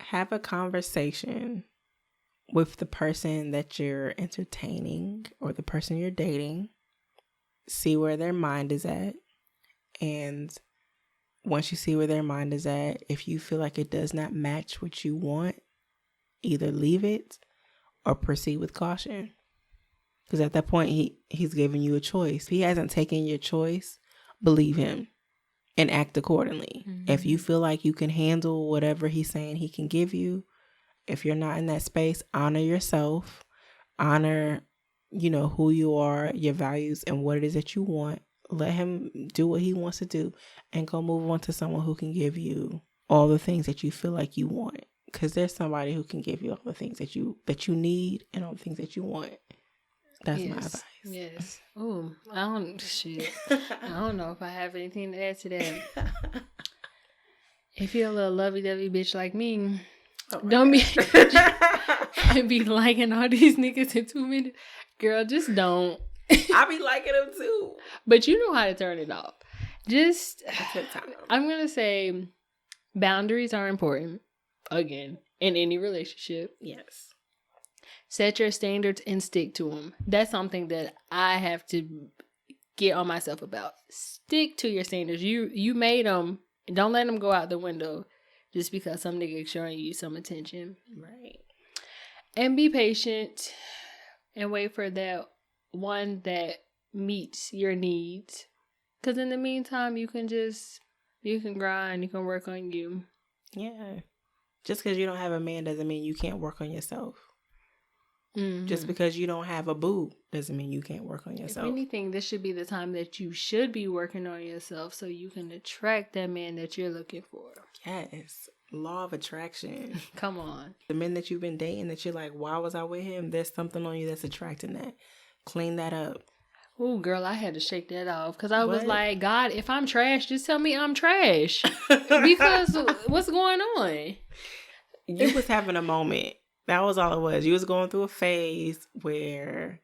have a conversation with the person that you're entertaining or the person you're dating. See where their mind is at. And once you see where their mind is at, if you feel like it does not match what you want, either leave it or proceed with caution. Because at that point, he's giving you a choice. If he hasn't taken your choice, believe him and act accordingly. If you feel like you can handle whatever he's saying he can give you, if you're not in that space, honor yourself, honor, who you are, your values, and what it is that you want. Let him do what he wants to do and go move on to someone who can give you all the things that you feel like you want. Because there's somebody who can give you all the things that you need and all the things that you want. That's my advice. Yes. Oh, I don't know if I have anything to add to that. If you're a little lovey-dovey bitch like me, don't be liking all these niggas in 2 minutes. Girl, just don't. I be liking them too. But you know how to turn it off. I'm going to say boundaries are important. Again, in any relationship. Yes. Set your standards and stick to them. That's something that I have to get on myself about. Stick to your standards. You made them. Don't let them go out the window just because some nigga is showing you some attention. Right. And be patient and wait for that one that meets your needs. Because in the meantime, you can grind. You can work on you. Yeah. Just because you don't have a man doesn't mean you can't work on yourself. Just because you don't have a boo doesn't mean you can't work on yourself. If anything, this should be the time that you should be working on yourself so you can attract that man that you're looking for. Yes. Law of attraction. Come on. The men that you've been dating that you're like, why was I with him? There's something on you that's attracting that. Clean that up. Oh, girl, I had to shake that off because I was like, God, if I'm trash, just tell me I'm trash. Because what's going on? You was having a moment. That was all it was. You was going through a phase where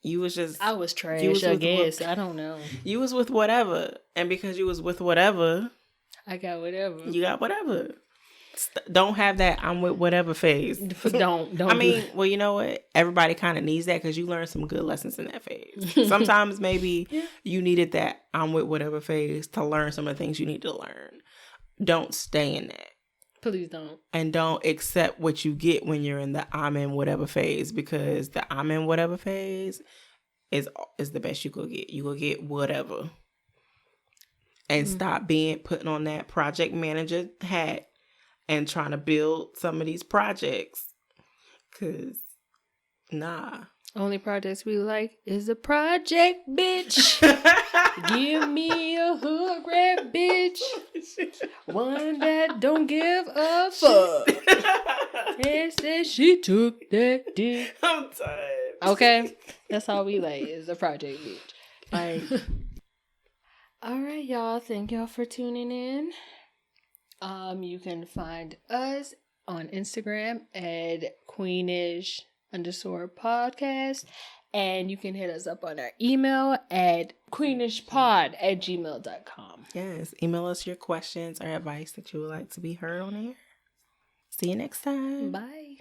You was just... I was trash, I guess. I don't know. You was with whatever. And because you was with whatever... I got whatever. You got whatever. Don't have that I'm with whatever phase. Don't. I mean, well, you know what? Everybody kind of needs that because you learn some good lessons in that phase. Sometimes maybe you needed that I'm with whatever phase to learn some of the things you need to learn. Don't stay in that. Please don't. And don't accept what you get when you're in the I'm in whatever phase, because the I'm in whatever phase is the best you could get. You could get whatever. And stop putting on that project manager hat and trying to build some of these projects. Because, nah. Only projects we like is a project, bitch. Give me a hood rat, bitch. One that don't give a fuck. And said she took that dick. I'm tired. Okay? That's all we like is a project, bitch. Like, all right, y'all. Thank y'all for tuning in. You can find us on Instagram at Queenish_podcast. And you can hit us up on our email at queenishpod@gmail.com. Yes, email us your questions or advice that you would like to be heard on air. See you next time. Bye.